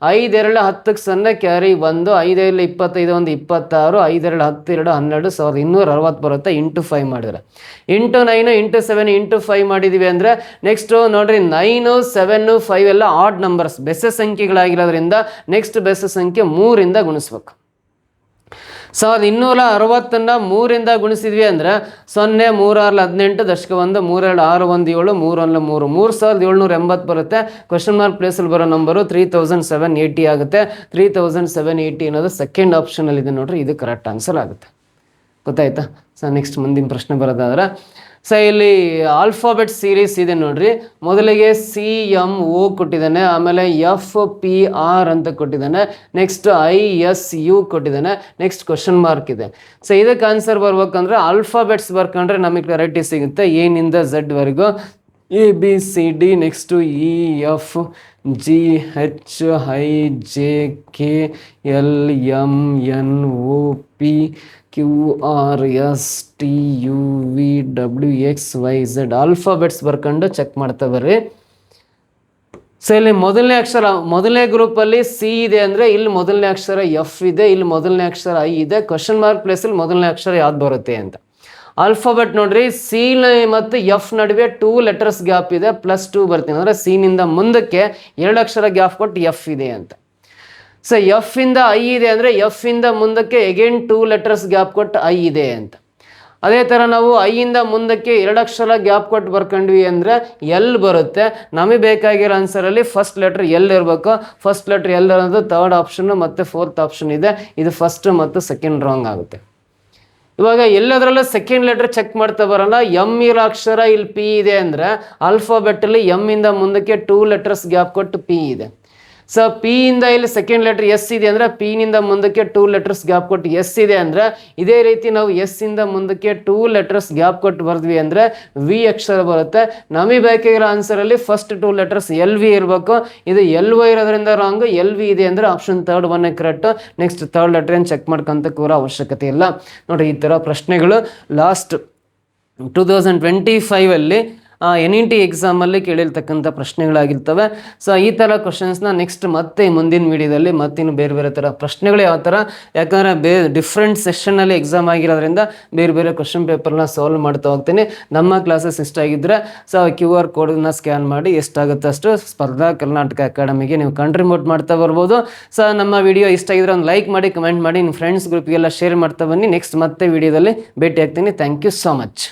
Speaker 1: 5 2 10ಕ್ಕೆ 0 ಕ್ಯಾರಿ 1, 5 5 25 1 26, 5 2 10 2 12, 1260 ಬರುತ್ತೆ. ಇಂಟು 5 ಮಾಡಿದ್ರೆ ಇಂಟು 9 ಇಂಟು 7 ಇಂಟು 5 ಮಾಡಿದ್ದೀವಿ ಅಂದರೆ ನೆಕ್ಸ್ಟು ನೋಡಿರಿ 9 7 5 ಎಲ್ಲ ಆಡ್ ನಂಬರ್ಸ್, ಬೆಸ ಸಂಖ್ಯೆಗಳಾಗಿರೋದ್ರಿಂದ ನೆಕ್ಸ್ಟ್ ಬೆಸ ಸಂಖ್ಯೆ 3ರಿಂದ ಗುಣಿಸ್ಬೇಕು. 1260ನ್ನು 3ರಿಂದ ಗುಣಿಸಿದ್ವಿ ಅಂದರೆ 0 3 6 18, ದಶಕ 1 3 2 6 1 7, 3 1 3, 3780 ಬರುತ್ತೆ. ಕ್ವಶನ್ ಮಾರ್ಕ್ ಪ್ಲೇಸಲ್ಲಿ ಬರೋ ನಂಬರು 3780 ಆಗುತ್ತೆ. 3780 ಅನ್ನೋದು ಸೆಕೆಂಡ್ ಆಪ್ಷನಲ್ಲಿದೆ ನೋಡ್ರಿ, ಇದು ಕರೆಕ್ಟ್ ಆನ್ಸರ್ ಆಗುತ್ತೆ. ಗೊತ್ತಾಯ್ತಾ? ಸೊ ನೆಕ್ಸ್ಟ್ ಮುಂದಿನ ಪ್ರಶ್ನೆ ಬರೋದಾದ್ರೆ, ಸೊ ಇಲ್ಲಿ ಆಲ್ಫಾಬೆಟ್ ಸೀರೀಸ್ ಇದೆ ನೋಡ್ರಿ. ಮೊದಲಿಗೆ CMO ಕೊಟ್ಟಿದ್ದಾನೆ, ಆಮೇಲೆ FPR ಅಂತ ಕೊಟ್ಟಿದ್ದಾನೆ, ನೆಕ್ಸ್ಟ್ ISU ಕೊಟ್ಟಿದ್ದಾನೆ, ನೆಕ್ಸ್ಟ್ ಕ್ವಶನ್ ಮಾರ್ಕ್ ಇದೆ. ಸೊ ಇದಕ್ಕೆ ಆನ್ಸರ್ ಬರ್ಬೇಕಂದ್ರೆ ಆಲ್ಫಾಬೆಟ್ಸ್ ಬರ್ಕೊಂಡ್ರೆ ನಮಗೆ ಕ್ಲಾರಿಟಿ ಸಿಗುತ್ತೆ. A ನಿಂದ Z ವರೆಗೂ ABCD, next EF GH IJ KL MNOP QR STUV WXYZ alphabets ಬರ್ಕೊಂಡು ಚೆಕ್ ಮಾಡ್ತಾ ಬರ್ರಿ. ಸೊ ಇಲ್ಲಿ ಮೊದಲನೇ ಅಕ್ಷರ, ಮೊದಲನೇ ಗ್ರೂಪಲ್ಲಿ C ಇದೆ ಅಂದರೆ ಇಲ್ಲಿ ಮೊದಲನೇ ಅಕ್ಷರ F ಇದೆ, ಇಲ್ಲಿ ಮೊದಲನೇ ಅಕ್ಷರ I ಇದೆ. ಕ್ವಶನ್ ಮಾರ್ಕ್ ಪ್ಲೇಸಲ್ಲಿ ಮೊದಲನೇ ಅಕ್ಷರ ಯಾವ್ದು ಬರುತ್ತೆ ಅಂತ. ಆಲ್ಫಾಬೆಟ್ ನೋಡ್ರಿ, C ಮತ್ತು F ನಡುವೆ 2 ಲೆಟರ್ಸ್ ಗ್ಯಾಪ್ ಇದೆ, +2 ಬರ್ತೀನಿ ಅಂದರೆ C ನಿಂದ ಮುಂದಕ್ಕೆ 2 ಅಕ್ಷರ ಗ್ಯಾಪ್ ಕೊಟ್ಟು F ಇದೆ ಅಂತ. ಸೊ F ಇಂದ I ಇದೆ ಅಂದರೆ F ಇಂದ ಮುಂದಕ್ಕೆ ಅಗೇನ್ 2 ಲೆಟರ್ಸ್ ಗ್ಯಾಪ್ ಕೊಟ್ಟು I ಇದೆ ಅಂತ. ಅದೇ ಥರ ನಾವು I ಇಂದ ಮುಂದಕ್ಕೆ 2 ಅಕ್ಷರ ಗ್ಯಾಪ್ ಕೊಟ್ಟು ಬರ್ಕೊಂಡ್ವಿ ಅಂದರೆ L ಬರುತ್ತೆ. ನಮಗೆ ಬೇಕಾಗಿರೋ ಆನ್ಸರಲ್ಲಿ ಫಸ್ಟ್ ಲೆಟ್ರ್ L ಇರಬೇಕು. ಫಸ್ಟ್ ಲೆಟ್ರ್ L ಅನ್ನೋದು ಥರ್ಡ್ ಆಪ್ಷನ್ ಮತ್ತು ಫೋರ್ತ್ ಆಪ್ಷನ್ ಇದೆ. ಇದು ಫಸ್ಟ್ ಮತ್ತು ಸೆಕೆಂಡ್ ರಾಂಗ್ ಆಗುತ್ತೆ. ಇವಾಗ ಎಲ್ಲದರಲ್ಲೂ ಸೆಕೆಂಡ್ ಲೆಟರ್ ಚೆಕ್ ಮಾಡ್ತಾ ಬರೋಣ. M ಇರೋ ಅಕ್ಷರ ಇಲ್ಲಿ P ಇದೆ ಅಂದರೆ ಆಲ್ಫಾಬೆಟ್ಟಲ್ಲಿ M ಇಂದ ಮುಂದಕ್ಕೆ 2 ಲೆಟರ್ಸ್ ಗ್ಯಾಪ್ ಕೊಟ್ಟು P ಇದೆ. ಸೊ P ಇಂದ ಇಲ್ಲಿ ಸೆಕೆಂಡ್ ಲೆಟರ್ S ಇದೆ ಅಂದರೆ P ನಿಂದ ಮುಂದಕ್ಕೆ 2 ಲೆಟರ್ಸ್ ಗ್ಯಾಪ್ ಕೊಟ್ಟು S ಇದೆ ಅಂದರೆ ಇದೇ ರೀತಿ ನಾವು S ಇಂದ ಮುಂದಕ್ಕೆ 2 ಲೆಟರ್ಸ್ ಗ್ಯಾಪ್ ಕೊಟ್ಟು ಬರ್ದ್ವಿ ಅಂದರೆ V ಅಕ್ಷರ ಬರುತ್ತೆ. ನಮಗೆ ಬೇಕಾಗಿರೋ ಆನ್ಸರಲ್ಲಿ ಫಸ್ಟ್ 2 ಲೆಟರ್ಸ್ LV ಇರಬೇಕು. ಇದು LY ಇರೋದ್ರಿಂದ ರಾಂಗ್, LV ಇದೆ ಅಂದರೆ option third 1 correct. Next third letter ಏನು ಚೆಕ್ ಮಾಡ್ಕೊಂತ ಕೂರೋ ಅವಶ್ಯಕತೆ ಇಲ್ಲ ನೋಡಿರಿ. ಈ ಥರ ಪ್ರಶ್ನೆಗಳು ಲಾಸ್ಟ್ 2025 NET ಎಕ್ಸಾಮಲ್ಲಿ ಕೇಳಿರ್ತಕ್ಕಂಥ ಪ್ರಶ್ನೆಗಳಾಗಿರ್ತವೆ. ಸೊ ಈ ಥರ ಕ್ವಶನ್ಸ್ನ ನೆಕ್ಸ್ಟ್ ಮತ್ತೆ ಮುಂದಿನ ವೀಡಿಯೋದಲ್ಲಿ ಮತ್ತಿನ್ನು ಬೇರೆ ಬೇರೆ ಥರ ಪ್ರಶ್ನೆಗಳು ಯಾವ ಥರ, ಯಾಕಂದರೆ ಡಿಫ್ರೆಂಟ್ ಸೆಷನಲ್ಲಿ ಎಕ್ಸಾಮ್ ಆಗಿರೋದ್ರಿಂದ ಬೇರೆ ಬೇರೆ ಕ್ವಶನ್ ಪೇಪರ್ನ ಸಾಲ್ವ್ ಮಾಡ್ತಾ ಹೋಗ್ತೀನಿ. ನಮ್ಮ ಕ್ಲಾಸಸ್ ಇಷ್ಟ ಆಗಿದ್ದರೆ ಸೊ QR ಕೋಡನ್ನ ಸ್ಕ್ಯಾನ್ ಮಾಡಿ ಎಷ್ಟಾಗುತ್ತೆ ಅಷ್ಟು ಸ್ಪರ್ಧಾ ಕರ್ನಾಟಕ ಅಕಾಡೆಮಿಗೆ ನೀವು ಕಾಂಟ್ರಿಬ್ಯೂಟ್ ಮಾಡ್ತಾ ಬರ್ಬೋದು. ಸೊ ನಮ್ಮ ವಿಡಿಯೋ ಇಷ್ಟ ಆಗಿದ್ರೆ ಒಂದು ಲೈಕ್ ಮಾಡಿ, ಕಮೆಂಟ್ ಮಾಡಿ, ನಿಮ್ಮ ಫ್ರೆಂಡ್ಸ್ ಗ್ರೂಪ್ಗೆಲ್ಲ ಶೇರ್ ಮಾಡ್ತಾ ಬನ್ನಿ. ನೆಕ್ಸ್ಟ್ ಮತ್ತೆ ವಿಡಿಯೋದಲ್ಲಿ ಭೇಟಿ ಆಗ್ತೀನಿ. Thank you so much.